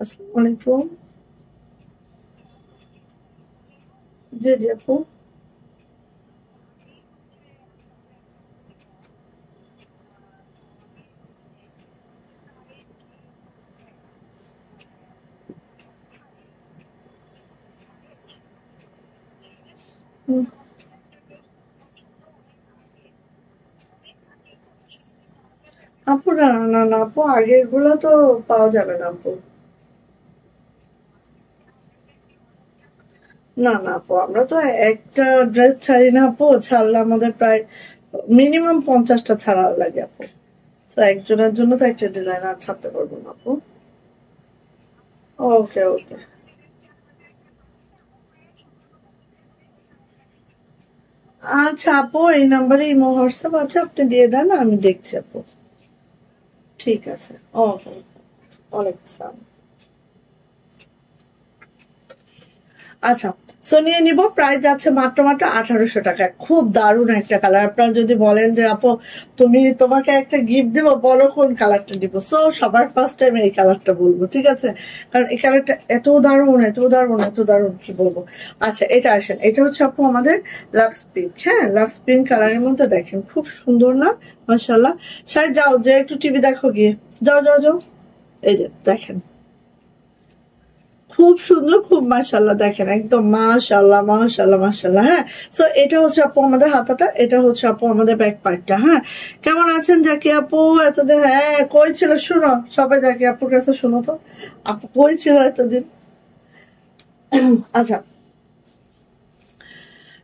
Speaker 2: আসসালামু আলাইকুম। জি জি আপু। আপু না না না আপু, আগের গুলো তো পাওয়া যাবে না আপু। না না আপু, আমরা তো একটা ড্রেস ছাড়ি না আপু, ছাড়লে আমাদের প্রায় মিনিমাম 50টা ছাড়া লাগে আপু। তো একজনের জন্য তো একটা ডিজাইনার ছাড়তে পারবো না আপু। ওকে ওকে। আচ্ছা আপু, এই নাম্বারে ইমো হোয়াটসঅ্যাপ আছে, আপনি দিয়ে দেন, আমি দেখছি আপু। ঠিক আছে। ওকে। ওয়ালাইকুম আসসালাম। আচ্ছা, সো নিয়ে নিব, প্রাইস যাচ্ছে মাত্র মাত্র 1800 টাকা। খুব দারুণ একটা কালার। আপনারা যদি বলেন যে আপু তুমি তোমাকে একটা গিফট দেবো, বলো কোন কালারটা দিব, সো সবার ফার্স্ট টাইম এই কালারটা বলবো, ঠিক আছে? কারণ এই কালারটা এত দারুণ এত দারুণ এত দারুণ, কি বলবো। আচ্ছা, এটা আসেন, এটা হচ্ছে আপু আমাদের লাক্স পিঙ্ক। হ্যাঁ, লাক্স পিঙ্ক কালারের মধ্যে দেখেন খুব সুন্দর না? মাশাআল্লাহ। সাই যাও, যে একটু টিভি দেখো গিয়ে, যাও যাও যাও। এই যে দেখেন, খুব সুন্দর, খুব মাশাআল্লাহ, দেখেন একদম মাশাআল্লাহ মাশাআল্লাহ মাশাআল্লাহ। হ্যাঁ, সো এটা হচ্ছে আপু আমাদের হাতাটা, এটা হচ্ছে আপু আমাদের ব্যাক পার্টটা। হ্যাঁ, কেমন আছেন জাকি আপু এতদিন? হ্যাঁ, কই ছিল শুনো, সবাই জাকি আপুর কাছে শুনো তো, আপু কই ছিল এতদিন? আচ্ছা,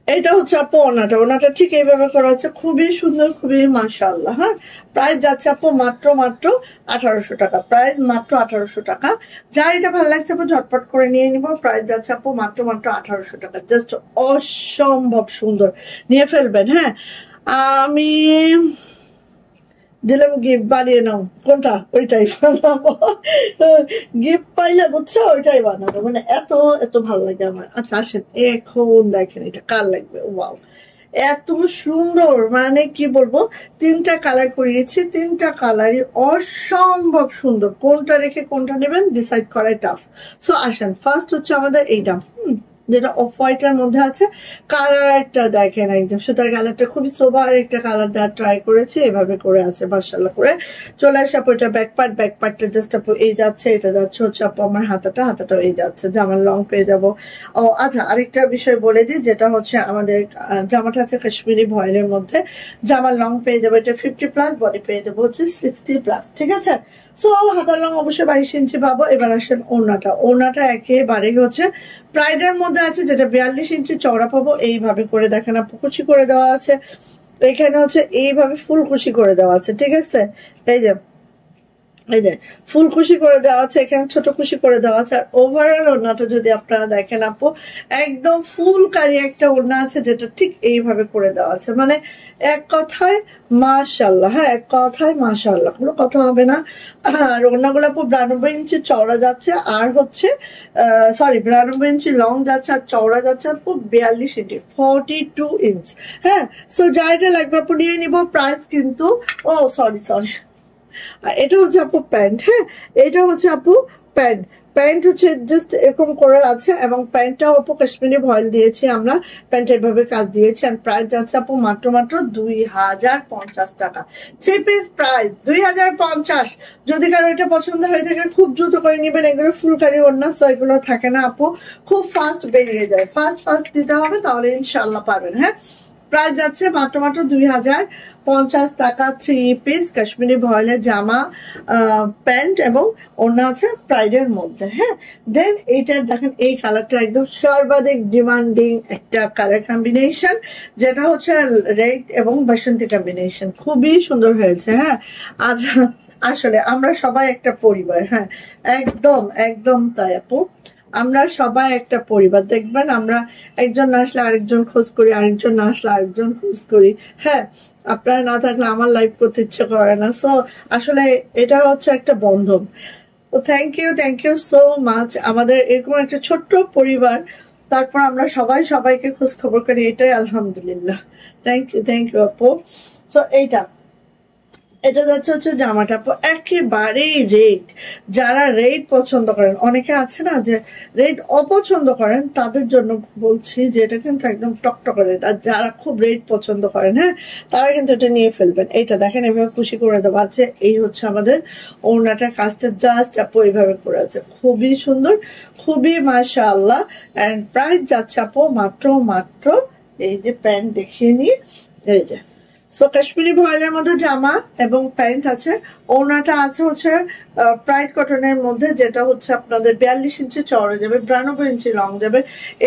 Speaker 2: এটা হচ্ছে আপু ওনাটা, ওনাটা ঠিক এইভাবে করা আছে, খুবই সুন্দর, খুবই মাশাআল্লাহ। হ্যাঁ, প্রাইস যাচ্ছে আপু মাত্র মাত্র 1800 টাকা, প্রাইস মাত্র 1800 টাকা। যা এটা ভালো লাগছে আপু ঝটপট করে নিয়ে নিবো, প্রাইস যাচ্ছে আপু মাত্র মাত্র 1800 টাকা। জাস্ট অসম্ভব সুন্দর, নিয়ে ফেলবেন। হ্যাঁ, আমি দিলাম গিফট, বানিয়ে নাও, কোনটা ওইটাই বানাবো। গিফট পাইলে বুঝছো, ওইটাই বানাবো, মানে এত এত ভালো লাগে আমার। আচ্ছা আসেন, এখন দেখেন এটা কার লাগবে। ওয়াও, এত সুন্দর, মানে কি বলবো, তিনটা কালার করিয়েছি, তিনটা কালারই অসম্ভব সুন্দর। কোনটা রেখে কোনটা নেবেন ডিসাইড করাই টাফ। সো আসেন, ফার্স্ট হচ্ছে আমাদের এইটা, যেটা অফ হোয়াইটের মধ্যে আছে। কালারটা দেখেন, একদম সুতার কালারটা খুবই সোবার একটা কালার দেওয়ার ট্রাই করেছি, এভাবে করে আছে মাশাআল্লাহ করে। চলে আসে আপু এটা ব্যাক পার্ট, ব্যাক পার্টটা জাস্ট আপু এই যাচ্ছে, এটা যাচ্ছে হচ্ছে আপু আমার হাতাটা, হাতাটাও এই যাচ্ছে, জামার লং পেয়ে যাবো। ও আচ্ছা, আরেকটা বিষয় বলে দিই, যেটা হচ্ছে আমাদের জামাটা আছে কাশ্মীরি ভয়েলের মধ্যে, জামার লং পেয়ে যাবো এটা 50+, বডি পেয়ে যাবো হচ্ছে 60+, ঠিক আছে? সো হাতার লং অবশ্যই 22 ইঞ্চি পাবো। এবার আসেন ওড়নাটা, ওড়নাটা একেবারে হচ্ছে প্রাইডের মধ্যে আছে, যেটা 42 ইঞ্চি চওড়া পাবো। এইভাবে করে দেখেন আপু কুচি করে দেওয়া আছে, এখানে হচ্ছে এইভাবে ফুল কুচি করে দেওয়া আছে, ঠিক আছে? এই যে এই যে ফুল কুশি করে দেওয়া আছে, এখানে ছোট কুশি করে দেওয়া আছে। আর ওভারঅল ওড়নাটা যদি আপনারা দেখেন আপু, একদম ফুলকারী একটা ওড়না আছে, যেটা ঠিক এইভাবে করে দেওয়া আছে, মানে এক কথায় মাশাআল্লাহ। হ্যাঁ, এক কথায় মাশাআল্লাহ, কোনো কথা হবে না। আর ওড়নাগুলো আপু 92 ইঞ্চি চওড়া যাচ্ছে, আর হচ্ছে সরি 92 ইঞ্চি লং যাচ্ছে, আর চওড়া যাচ্ছে আপু 42 ইঞ্চি, 42 ইঞ্চ। হ্যাঁ, সো যা এটা লাগবে আপু নিয়ে নিবো। প্রাইস কিন্তু, ও সরি সরি, এটা হচ্ছে আপু প্যান্ট। হ্যাঁ, এটা হচ্ছে আপু প্যান্ট। প্যান্ট হচ্ছে জাস্ট এরকম করে আছে, এবং প্যান্টটাও আপু কাশ্মীরি ভয়েল দিয়েছি আমরা, প্যান্ট এভাবে কাজ দিয়েছি। আর প্রাইস যাচ্ছে আপু মাত্র মাত্র 2050 টাকা। 3 পিস প্রাইস 2050। যদি কারো এটা পছন্দ হয়ে থাকে খুব দ্রুত করে নিবেন, এগুলো ফুলকারি ওড়না, সো এগুলো থাকে না আপু, খুব ফাস্ট বেরিয়ে যায়, ফাস্ট ফাস্ট দিতে হবে, তাহলে ইনশাল্লাহ পাবেন। হ্যাঁ, প্রাইস যাচ্ছে মাত্র মাত্র 2050 টাকা। 3 পিস কাশ্মীরি ভয়েলের জামা, প্যান্ট এবং ওড়না আছে প্রাইডের মধ্যে। হ্যাঁ, দেন এইটা দেখেন, এই কালারটা একদম সর্বাধিক ডিমান্ডিং একটা কালার কম্বিনেশন, যেটা হচ্ছে রেড এবং বাসন্তী কম্বিনেশন, খুবই সুন্দর হয়েছে। হ্যাঁ, আজ আসলে আমরা সবাই একটা পরিবার। হ্যাঁ, একদম একদম তাই আপু, আমরা সবাই একটা পরিবার। দেখবেন আমরা একজন না আসলে আরেকজন খোঁজ করি, আরেকজন না আসলে আরেকজন খোঁজ করি। হ্যাঁ, আপনারা না থাকলে আমার লাইফ করতে ইচ্ছে করে না। সো আসলে এটা হচ্ছে একটা বন্ধন। তো থ্যাংক ইউ সো মাচ, আমাদের এরকম একটা ছোট্ট পরিবার, তারপর আমরা সবাই সবাইকে খোঁজ খবর করি, এটাই আলহামদুলিল্লাহ। থ্যাংক ইউ আপু। সো এটা যাচ্ছে হচ্ছে জামাটা আপু একেবারেই রেড। যারা রেড পছন্দ করেন, অনেকে আছে না যে রেড অপছন্দ করেন, তাদের জন্য বলছি যে এটা কিন্তু একদম টকটকে রেড। আর যারা খুব রেড পছন্দ করেন, হ্যাঁ, তারা কিন্তু এটা নিয়ে ফেলবেন। এইটা দেখেন এভাবে খুশি করে দেওয়া আছে, এই হচ্ছে আমাদের ওড়নাটা, কাজটা জাস্ট আপু এইভাবে করে আছে, খুবই সুন্দর, খুবই মাশাআল্লাহ। এন্ড প্রাইস যাচ্ছে আপু মাত্র মাত্র, এই যে প্যান্ট দেখিয়ে নিই, এই যে সো কাশ্মীরি ভয়েলের মধ্যে জামা এবং প্যান্ট আছে। ওড়নাটা আছে হচ্ছে প্রাইড কটনের মধ্যে, যেটা হচ্ছে আপনাদের 42 ইঞ্চি চওড়া যাবে, 92 ইঞ্চি লং যাবে,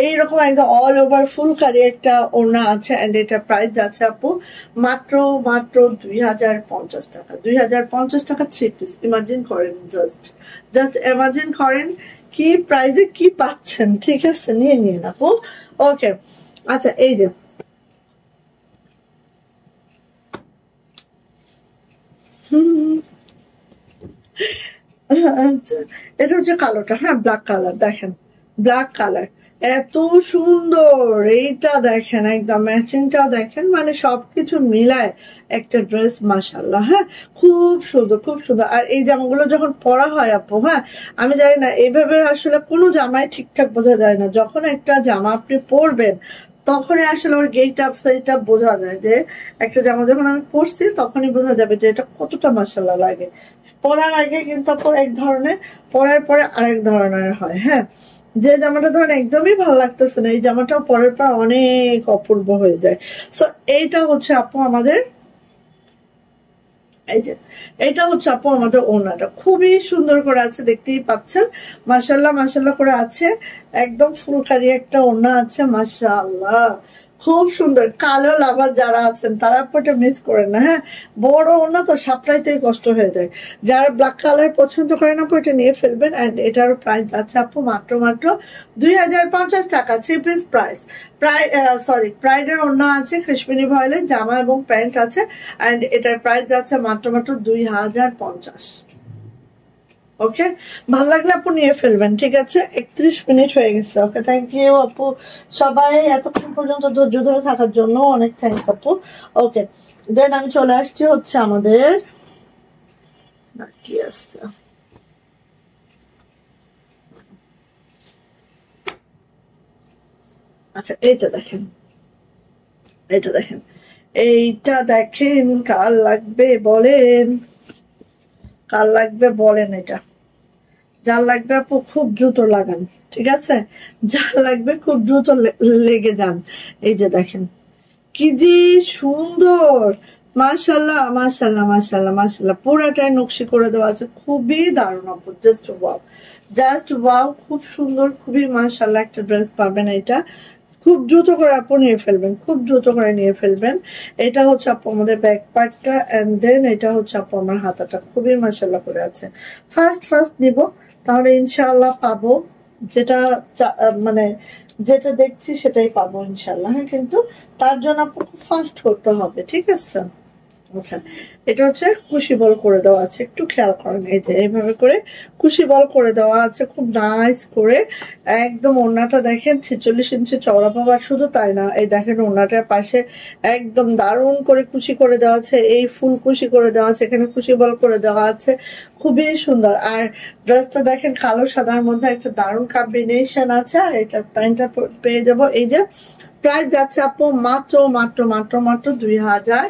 Speaker 2: এইরকম একদম অল ওভার ফুল কারি একটা ওড়না আছে। অ্যান্ড এটা প্রাইস যাচ্ছে আপু মাত্র 2050 টাকা। 2050 টাকা 3 পিস। ইমাজিন করেন, জাস্ট ইমাজিন করেন কি প্রাইজে কি পাচ্ছেন। ঠিক আছে, নিয়ে নিন আপু। ওকে, আচ্ছা এই যে এটা হচ্ছে কালোটা, হ্যাঁ ব্ল্যাক কালার, দেখেন ব্ল্যাক কালার এত সুন্দর। এইটা দেখেন একদম ম্যাচিংটাও দেখেন, মানে সবকিছু মিলায় একটা ড্রেস মাশাআল্লাহ। হ্যাঁ খুব সুন্দর, খুব সুন্দর। আর এই জামাগুলো যখন পরা হয় আপু, হ্যাঁ আমি জানি না, এইভাবে আসলে কোনো জামাই ঠিকঠাক বোঝা যায় না। যখন একটা জামা আপনি পরবেন তখনই আসলে ওর গেট আপ সাইড আপ বোঝা যায়, যে একটা জামা যখন আমি পরছি তখনই বোঝা যাবে যে এটা কতটা মাশাআল্লাহ লাগে। পরার আগে কিন্তু আপু এক ধরনের, পরার পরে আরেক ধরনের হয়। হ্যাঁ, যে জামাটা ধরেন একদমই ভালো লাগতেছে না, এই জামাটাও পরের পর অনেক অপূর্ব হয়ে যায়। সো এইটা হচ্ছে আপু আমাদের, এই যে এটা হচ্ছে আপু আমাদের ওড়নাটা খুবই সুন্দর করে আছে, দেখতেই পাচ্ছেন মাশাআল্লাহ মাশাআল্লাহ করে আছে। একদম ফুলকারি একটা ওড়না আছে মাশাআল্লাহ, খুব সুন্দর। কালো লাভার যারা আছেন তারা এটা মিস করেন না। হ্যাঁ, বড় ওড়না তো সাপড়াইতেই কষ্ট হয়ে যায়। যারা ব্ল্যাক কালার পছন্দ করেন আপু এটা নিয়ে ফেলবেন। অ্যান্ড এটার প্রাইস আছে আপু মাত্র 2050 টাকা, 3 পিস প্রাইস। প্রাইডের ওড়না আছে, কাশ্মীরি ভয়েলের জামা এবং প্যান্ট আছে। অ্যান্ড এটার প্রাইস যাচ্ছে মাত্র 2050। ওকে, ভালো লাগলে আপু নিয়ে ফেলবেন। ঠিক আছে, 31 মিনিট হয়ে গেছে। ওকে, থ্যাংক ইউ আপু সবাই এতক্ষণ পর্যন্ত ধৈর্য ধরে থাকার জন্য, অনেক থ্যাংকস আপু। ওকে, দেন আমি চলে আসছি হচ্ছে আমাদের কি আছে, আচ্ছা এইটা দেখেন, এইটা দেখেন, এইটা দেখেন কার লাগবে বলেন, কার লাগবে বলেন। এটা যার লাগবে আপু খুব দ্রুত লাগান। ঠিক আছে, যার লাগবে খুব দ্রুত লেগে যান। এই যে দেখেন কি যে সুন্দর, মাশাআল্লাহ মাশাআল্লাহ মাশাআল্লাহ মাশাআল্লাহ, পুরাটাই নকশি করে দেওয়া আছে, খুবই দারুণ আপু, জাস্ট ওয়াও, জাস্ট ওয়াও, খুব সুন্দর, খুবই মাশাআল্লাহ একটা ড্রেস পাবেন। এটা খুব দ্রুত করে আপু নিয়ে ফেলবেন, খুব দ্রুত করে নিয়ে ফেলবেন। এটা হচ্ছে আপু আমাদের ব্যাক পার্টটা, এন্ড দেন এটা হচ্ছে আপু আমার হাতাটা, খুবই মাশাআল্লাহ করে আছে। ফার্স্ট নিব, তাহলে ইনশাআল্লাহ পাবো যেটা মানে যেটা দেখছি সেটাই পাবো ইনশাআল্লাহ। হ্যাঁ, কিন্তু তার জন্য আপু খুব ফাস্ট করতে হবে। ঠিক আছে, আচ্ছা এটা হচ্ছে কুশি বল করে দেওয়া আছে, একটু খেয়াল করেন। এই যে এইভাবে করে কুশি বল করে দেওয়া আছে, খুব নাইস করে। একদম ওড়নাটা দেখেন 46 ইঞ্চি চওড়া পাবার, শুধু তাই না, এই দেখেন ওড়নাটার পাশে একদম দারুণ করে কুশি করে দেওয়া আছে, এই ফুল কুশি করে দেওয়া আছে, এখানে কুশি বল করে দেওয়া আছে, খুবই সুন্দর। আর ড্রেসটা দেখেন কালো সাদার মধ্যে একটা দারুণ কম্বিনেশন আছে। আর এটার প্যান্টটা পেয়ে যাব, এই যে প্রাইস যাচ্ছে আপু মাত্র 2000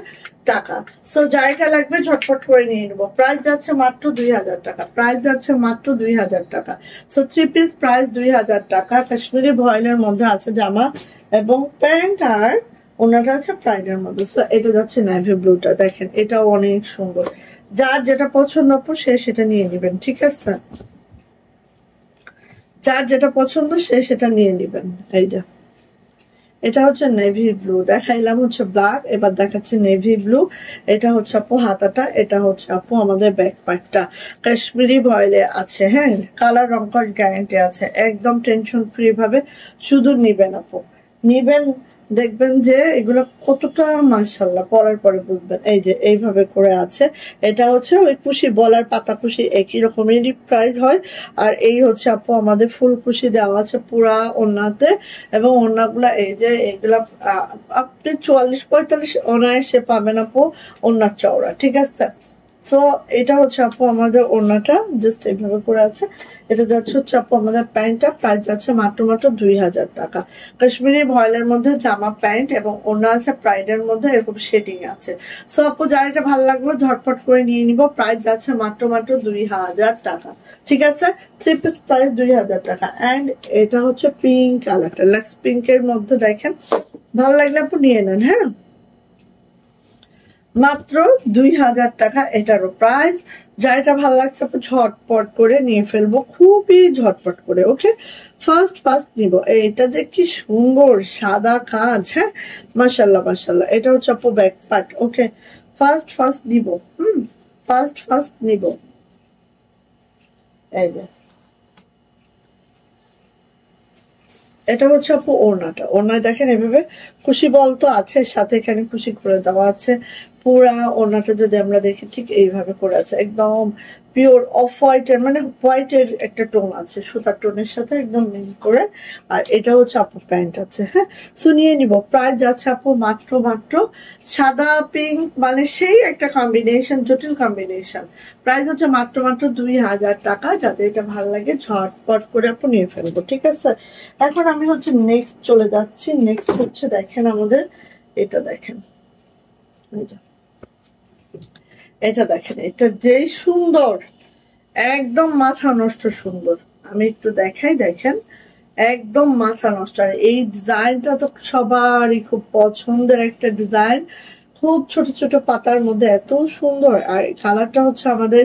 Speaker 2: টাকা। সো যাইটা লাগবে ঝটপট করে নিয়ে নেবো। প্রাইস যাচ্ছে মাত্র 2000 টাকা, প্রাইস যাচ্ছে মাত্র 2000 টাকা। সো 3 পিস প্রাইস 2000 টাকা। কাশ্মীরি ভয়েলের মধ্যে আছে জামা এবং প্যান্ট, আর ওনাটা আছে প্রাইডের মধ্যে। সো এটা যাচ্ছে নেভি ব্লুটা, দেখেন এটাও অনেক সুন্দর। যার যেটা পছন্দ আপু সে সেটা নিয়ে নেবেন। ঠিক আছে, যার যেটা পছন্দ সে সেটা নিয়ে নেবেন। এই যে এটা হচ্ছে নেভি ব্লু, দেখাইলাম হচ্ছে ব্ল্যাক, এবার দেখাচ্ছে নেভি ব্লু। এটা হচ্ছে আপু হাতাটা, এটা হচ্ছে আপু আমাদের ব্যাক পার্টটা, কাশ্মীরি ভয়েলে আছে। হ্যাঁ, কালার রং কস গ্যারান্টি আছে, একদম টেনশন ফ্রি ভাবে শুধু নিবেন আপু, নিবেন, দেখবেন যে এগুলো কতটা মাশাআল্লাহ, পরার পরে বুঝবেন। এই যে এইভাবে করে আছে, এটা হচ্ছে ওই কুশি বলার পাতা কুশি একই রকমেরই প্রাইস হয়। আর এই হচ্ছে আপু আমাদের ফুল কুশি দেওয়া আছে পুরা ওড়নাতে, এবং ওড়নাগুলা এই যে এগুলা আপনি 44-45 অনায়াসে পাবেন আপু ওড়নার চওড়া। ঠিক আছে, সো এটা হচ্ছে আপু আমাদের ওড়নাটা, জাস্ট এইভাবে করে আছে। এটা যাচ্ছে হচ্ছে আপু আমাদের প্যান্টটা, প্রাইস যাচ্ছে মাত্র 2000 টাকা। কাশ্মীরি ভয়েলের মধ্যে জামা প্যান্ট এবং ওড়না আছে প্রাইডের মধ্যে, এরকম শেডিং আছে। সো আপু যার এটা ভালো লাগলো ঝটপট করে নিয়ে নিব। প্রাইস যাচ্ছে মাত্র 2000 টাকা। ঠিক আছে, 3 পিস প্রাইস 2000 টাকা। অ্যান্ড এটা হচ্ছে পিঙ্ক কালারটা, লাক্স পিঙ্কের মধ্যে দেখেন, ভালো লাগলে আপু নিয়ে নেন। হ্যাঁ, মাত্র 2000 টাকা এটারও প্রাইস। যা এটা ভালো লাগছে আপু ঝটপট করে নিয়ে ফেলবো, খুবই ঝটপট করে। ওকে, ফার্স্ট নিব। এটা যে কি সুন্দর সাদা কাজ, হ্যাঁ মাশাল্লাহ মাশাল্লাহ। এটা হচ্ছে আপু ব্যাক পার্ট। ওকে, ফার্স্ট নিব। ফার্স্ট নিব। এই যে এটা হচ্ছে আপু ওড়নাটা। ওড়নায় দেখেন এভাবে খুশি বল তো আছে, সাথে এখানে খুশি করে দেওয়া আছে। পুরা ওড়নাটা যদি আমরা দেখি ঠিক এইভাবে করে আছে, একদম পিওর অফ হোয়াইটের, মানে হোয়াইটের একটা টোন আছে সুতার টোনের সাথে একদম মিল করে। আর এটা হচ্ছে আপু প্যান্ট আছে। হ্যাঁ, সো নিয়ে নিব। প্রাইস যাচ্ছে আপু মাত্র সাদা পিঙ্ক, মানে সেই একটা কম্বিনেশন, জটিল কম্বিনেশন। প্রাইস হচ্ছে মাত্র 2000 টাকা। যাতে এটা ভালো লাগে ঝটপট করে আপু নিয়ে ফেলবো, ঠিক আছে। এখন আমি হচ্ছে নেক্সট চলে যাচ্ছি। নেক্সট হচ্ছে দেখেন আমাদের এটা দেখেন, এটা দেখেন, এটা যে সুন্দর, একদম মাথা নষ্ট সুন্দর। আমি একটু দেখাই, দেখেন একদম মাথা নষ্ট। আর এই ডিজাইনটা তো সবারই খুব পছন্দের একটা ডিজাইন, খুব ছোট ছোট পাতার মধ্যে এত সুন্দর। আর কালারটা হচ্ছে আমাদের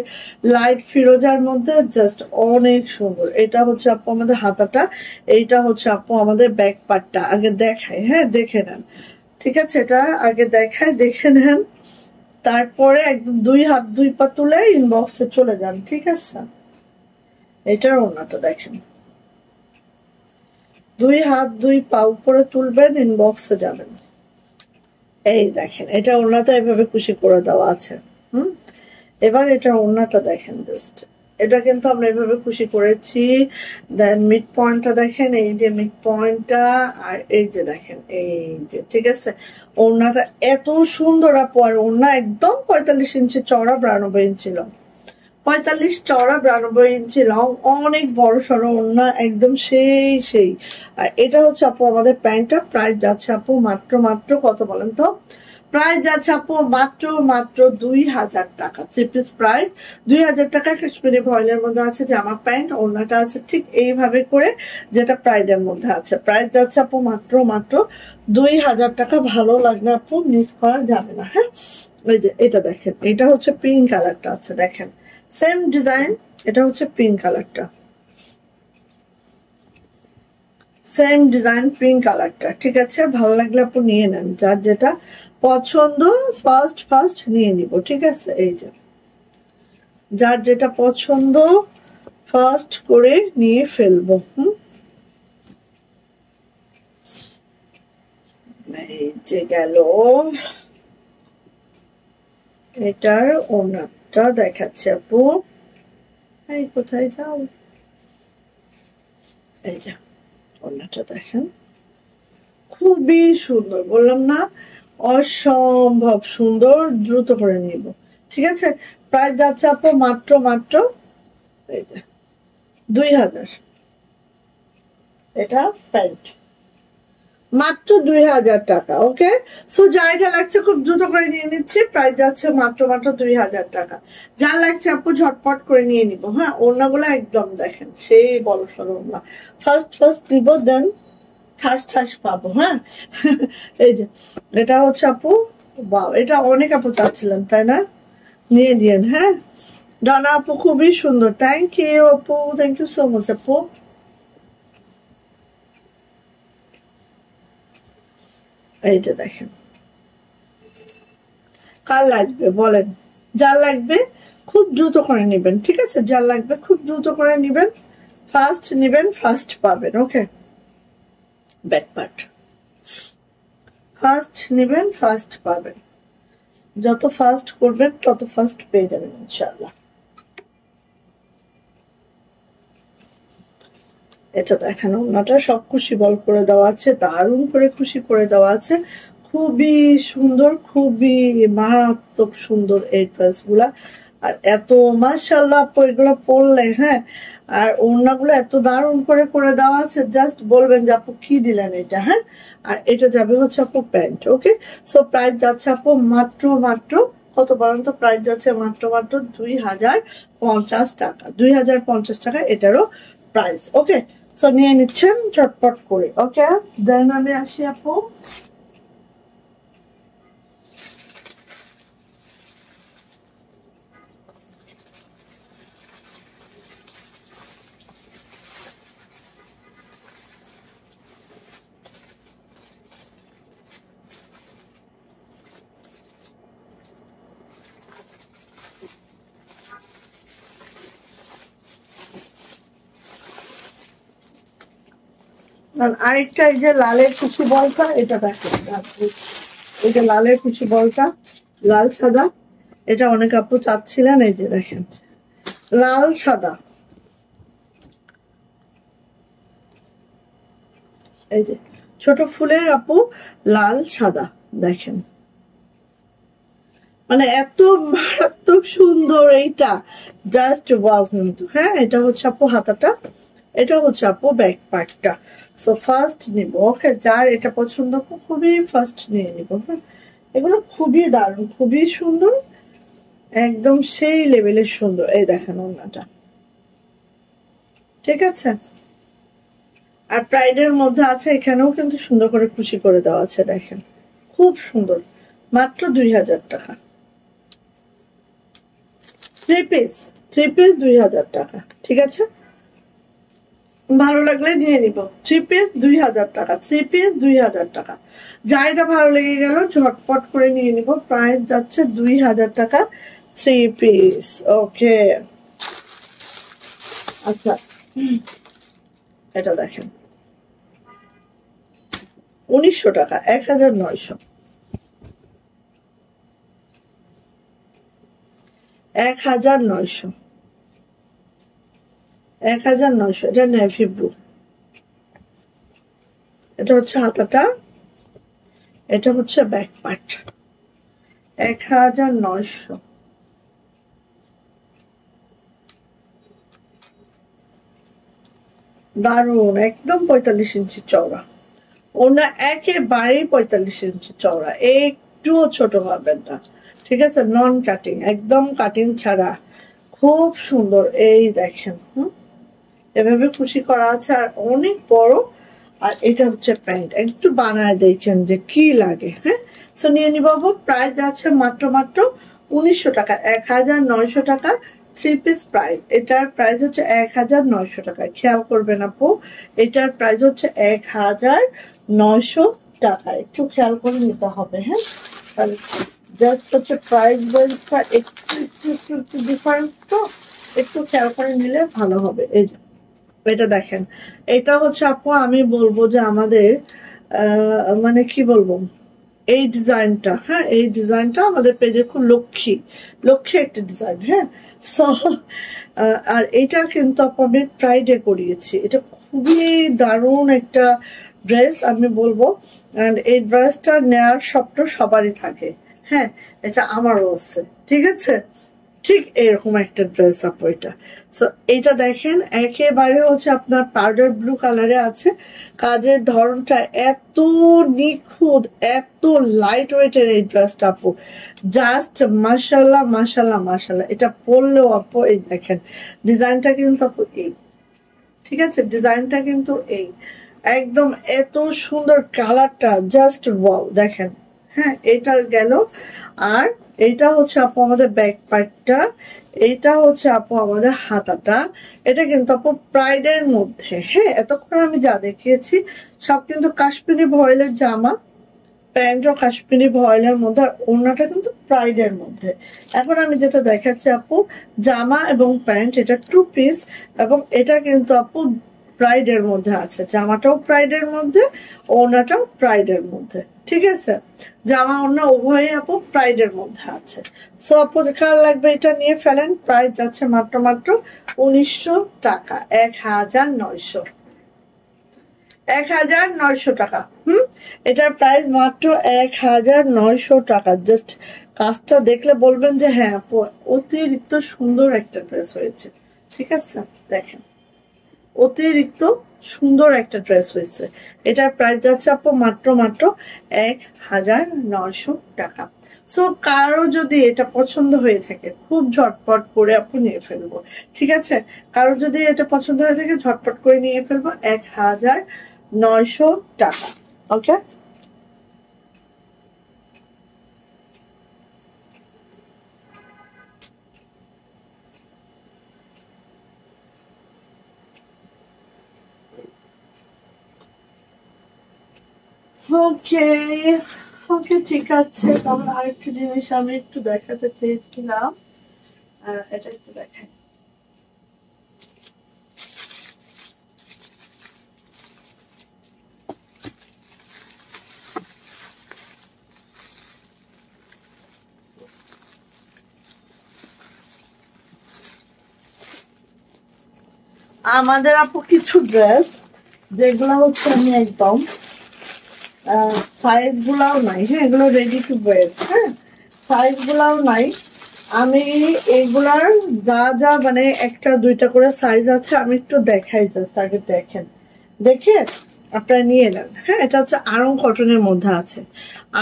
Speaker 2: লাইট ফিরোজার মধ্যে, জাস্ট অনেক সুন্দর। এটা হচ্ছে আপু আমাদের হাতাটা, এইটা হচ্ছে আপু আমাদের ব্যাক পার্টটা। আগে দেখাই, হ্যাঁ দেখে নেন, ঠিক আছে। এটা আগে দেখাই, দেখে নেন, তারপরে একদম 2 হাত 2 পা তুলে ইনবক্সে চলে যান, ঠিক আছে। এটার ওড়নাটা দেখেন, 2 হাত 2 পা উপরে তুলবেন, ইনবক্সে যাবেন। এই দেখেন এটা ওড়নাটা এভাবে খুশি করে দেওয়া আছে। এবার এটা ওড়নাটা দেখেন, জাস্ট এটা কিন্তু আমরা এভাবে খুশি করেছি। দেন মিড পয়েন্টটা দেখেন, এই যে মিড পয়েন্টটা, আর এই যে দেখেন এই যে, ঠিক আছে। ওড়নাটা এত সুন্দর আপু। আর ওড়না একদম 45 ইঞ্চি চওড়া, 92 ইঞ্চি লং। 45 চওড়া, 92 ইঞ্চি লং, অনেক বড় সড়ো ওড়না, একদম সেই। আর এটা হচ্ছে আপু আমাদের প্যান্টটা। প্রাইস যাচ্ছে আপু মাত্র কত বলেন তো? প্রাইস যাচ্ছে আপু মাত্র 2000 টাকা। থ্রি পিস প্রাইস 2000 টাকা। কাশ্মীরি ভয়েলের মধ্যে আছে জামা প্যান্ট, ওড়নাটা আছে ঠিক এইভাবে করে, যেটা প্রাইডের মধ্যে আছে। প্রাইস যাচ্ছে আপু মাত্র 2000 টাকা। ভালো লাগলে আপু মিস করা যাবে না। হ্যাঁ, ওই যে এটা দেখেন, এটা হচ্ছে পিঙ্ক কালারটা আছে, দেখেন সেম ডিজাইন। এটা হচ্ছে পিঙ্ক কালারটা, সেম ডিজাইন পিঙ্ক কালারটা, ঠিক আছে। ভালো লাগলে আপু নিয়ে নেন, যার যেটা পছন্দ ফার্স্ট নিয়ে নিব, ঠিক আছে। এই যে যার যেটা পছন্দ ফার্স্ট করে নিয়ে ফেলবো। এই যে গেল, এটার ওনারটা দেখাচ্ছে আপু। এই কোথায় যাও, এই যে ওনারটা দেখেন, খুবই সুন্দর, বললাম না অসম্ভব সুন্দর। দ্রুত করে নিব, ঠিক আছে। প্রাইস যাচ্ছে আপু মাত্র এই যে 2000। এটা প্যান্ট মাত্র 2000 টাকা। ওকে, সো যা এটা লাগছে খুব দ্রুত করে নিয়ে নিচ্ছি। প্রাইস যাচ্ছে মাত্র 2000 টাকা। যা লাগছে আপু ঝটপট করে নিয়ে নিব। হ্যাঁ, ওড়নাগুলো একদম দেখেন সেই বড় সড়ো ওড়না। ফার্স্ট নিব, দেন ঠাস পাবো। হ্যাঁ, এই যে এটা হচ্ছে আপু, বাহ এটা অনেক আপু চাচ্ছিলেন তাই না, নিয়ে দিয়েন। হ্যাঁ, ডানা আপু খুবই সুন্দর, থ্যাংক ইউ আপু, থ্যাংক ইউ সো মাচ আপু। এইটা দেখেন, কার লাগবে বলেন, যার লাগবে খুব দ্রুত করে নেবেন, ঠিক আছে। যার লাগবে খুব দ্রুত করে নেবেন, ফার্স্ট নেবেন ফার্স্ট পাবেন। ওকে, ব্যাক পার্ট ফার্স্ট নেবেন ফার্স্ট পাবেন, যত ফার্স্ট করবেন তত ফার্স্ট পেয়ে যাবেন ইনশাআল্লাহ। এটা দেখেন, ওনাটা সব খুশি বল করে দেওয়া আছে, দারুণ করে খুশি করে দেওয়া আছে, খুবই সুন্দর, খুবই মারাত্মক সুন্দর এই ড্রেসগুলা। আর এত মাশাআল্লাহ আপু এগুলো পরলে, হ্যাঁ, আর ওড়নাগুলো এত দারুণ করে দেওয়া আছে, জাস্ট বলবেন যে আপু কি দিলেন এটা। হ্যাঁ, আর এটা যাবে হচ্ছে আপু প্যান্ট। ওকে, সো প্রাইস যাচ্ছে আপু মাত্র কত বলেন তো? প্রাইস যাচ্ছে মাত্র 2050 টাকা। 2050 টাকা এটারও প্রাইস। ওকে, সো নিয়ে নিচ্ছেন চটপট করে। ওকে, দেন আমি আসি আপু আর আরেকটা এই যে লালের কুচি বলটা, এটা দেখেন, এই যে লালের কুচি বলটা, লাল সাদা, এটা অনেক আপু চাচ্ছিলেন। এই যে দেখেন লাল সাদা, এই যে ছোট ফুলের আপু লাল সাদা, দেখেন মানে এত মারাত্মক সুন্দর এইটা, জাস্ট ওয়াও কিন্তু। হ্যাঁ, এটা হচ্ছে আপু হাতাটা, এটা হচ্ছে আপু ব্যাক পার্টটা। সো ফার্স্ট নিব, ওকে, যার এটা পছন্দ খুবই ফার্স্ট নিয়ে নিব। হ্যাঁ, এগুলো খুবই দারুণ, খুবই সুন্দর, একদম সেই লেভেলের সুন্দর। এই দেখেন ওড়নাটা, ঠিক আছে। আর প্রাইডের মধ্যে আছে, এখানেও কিন্তু সুন্দর করে কুচি করে দেওয়া আছে, দেখেন খুব সুন্দর, মাত্র 2000 টাকা। থ্রি পিস 2000 টাকা, ঠিক আছে। ভালো লাগলে নিয়ে নিব। থ্রি পিস 2000 টাকা, থ্রি পিস 2000 টাকা। যা এটা ভালো লেগে গেল ঝটপট করে নিয়ে নিব। প্রাইস যাচ্ছে 2000 টাকা থ্রি পিস। ওকে, আচ্ছা এটা দেখেন 1900 টাকা, 1900, 1900, 1900। এটা নেভি ব্লু, এটা হচ্ছে হাতাটা, এটা হচ্ছে ব্যাক পার্ট, 1900। দারুন, একদম 45 ইঞ্চি চওড়া ওনা, একেবারেই 45 ইঞ্চি চওড়া, একটুও ছোট হবেন না, ঠিক আছে। নন কাটিং, একদম কাটিং ছাড়া, খুব সুন্দর। এই দেখেন, এভাবে কুচি করা আছে, আর অনেক বড়। আর এটা হচ্ছে প্যান্ট, একটু বানায় দেখেন যে কি লাগে। হ্যাঁ, সো নিয়ে নিব। প্রাইস আছে মাত্র 1900 টাকা, 1900 টাকা থ্রি পিস প্রাইস। এটার প্রাইস হচ্ছে 1900 টাকা, খেয়াল করবেন আপু, এটার প্রাইস হচ্ছে 1900 টাকা, একটু খেয়াল করে নিতে হবে। হ্যাঁ, জাস্ট হচ্ছে প্রাইস ওয়াইজটা একটু ডিফারেন্স, তো একটু খেয়াল করে নিলে ভালো হবে। এই যে এটা দেখেন, এটা হচ্ছে আপু আমি বলবো যে আমাদের মানে কি বলবো, এই ডিজাইনটা, হ্যাঁ এই ডিজাইনটা আমাদের পেজে খুব লক্ষ্মী একটা ডিজাইন। হ্যাঁ, সো আর এটা কিন্তু আপু আমি প্রাইডে করিয়েছি, এটা খুবই দারুণ একটা ড্রেস আমি বলবো। অ্যান্ড এই ড্রেসটা নেওয়ার স্বপ্ন সবারই থাকে। হ্যাঁ, এটা আমারও আছে, ঠিক আছে। ঠিক এরকম একটা ড্রেস আপু এটা। সো এইটা দেখেন, একেবারে হচ্ছে আপনার পাউডার ব্লু কালারে আছে। কাজের ধরনটা এত নিখুঁত, এত লাইট ওয়েটের এই ড্রেসটা আপু, জাস্ট মাশাল্লাহ মাশাল্লাহ মাশাল্লাহ। এটা পরলেও আপু এই দেখেন ডিজাইনটা কিন্তু আপু এই, ঠিক আছে, ডিজাইনটা কিন্তু এই একদম এত সুন্দর, কালারটা জাস্ট ওয়াও, দেখেন। হ্যাঁ, এটা গেল। আর এইটা হচ্ছে আপু আমাদের ব্যাক পার্টটা, এইটা হচ্ছে আপু আমাদের হাতাটা। এটা কিন্তু আপু প্রাইডের মধ্যে। হ্যাঁ, এতক্ষণ আমি যা দেখিয়েছি সব কিন্তু কাশ্মীরি ভয়েলের জামা, প্যান্ট ও কাশ্মীরি ভয়েলের মধ্যে, আর ওড়নাটা কিন্তু প্রাইডের মধ্যে। এখন আমি যেটা দেখাচ্ছি আপু, জামা এবং প্যান্ট, এটা টু পিস, এবং এটা কিন্তু আপু প্রাইডের মধ্যে আছে। জামাটাও প্রাইডের মধ্যে, ওড়নাটাও প্রাইডের মধ্যে, ঠিক আছে। জামা ওড়না উভয়ই আপু প্রাইডের মধ্যে আছে। সো আপু কার লাগবে এটা নিয়ে ফেলেন। প্রাইস যাচ্ছে মাত্র 1900 টাকা, 1900, 1900 টাকা। এটার প্রাইস মাত্র 1900 টাকা। জাস্ট কাজটা দেখলে বলবেন যে হ্যাঁ আপু অতিরিক্ত সুন্দর একটা ড্রেস হয়েছে, ঠিক আছে। দেখেন অতিরিক্ত সুন্দর একটা ড্রেস হয়েছে। এটার প্রাইস যাচ্ছে আপু মাত্র 1900 টাকা। সো কারো যদি এটা পছন্দ হয়ে থাকে খুব ঝটপট করে আপু নিয়ে ফেলবো, ঠিক আছে। কারো যদি এটা পছন্দ হয়ে থাকে ঝটপট করে নিয়ে ফেলবো, 1900 টাকা। ওকে, ওকে, ওকে, ঠিক আছে। তাহলে আরেকটা জিনিস আমি একটু দেখাতে চেয়েছিলাম, এটা একটু দেখাই। আমাদের আপু কিছু ড্রেস যেগুলো হচ্ছে আমি একদম সাইজ গুলাও নাই, হ্যাঁ এগুলো রেডি টু ওয়্যার, হ্যাঁ সাইজ গুলাও নাই। আমি এগুলার যা যা মানে একটা দুইটা করে সাইজ আছে আমি একটু দেখাই, জাস্ট আগে দেখেন, দেখে আপনারা নিয়ে নেন। হ্যাঁ এটা হচ্ছে আড়ং কটনের মধ্যে আছে,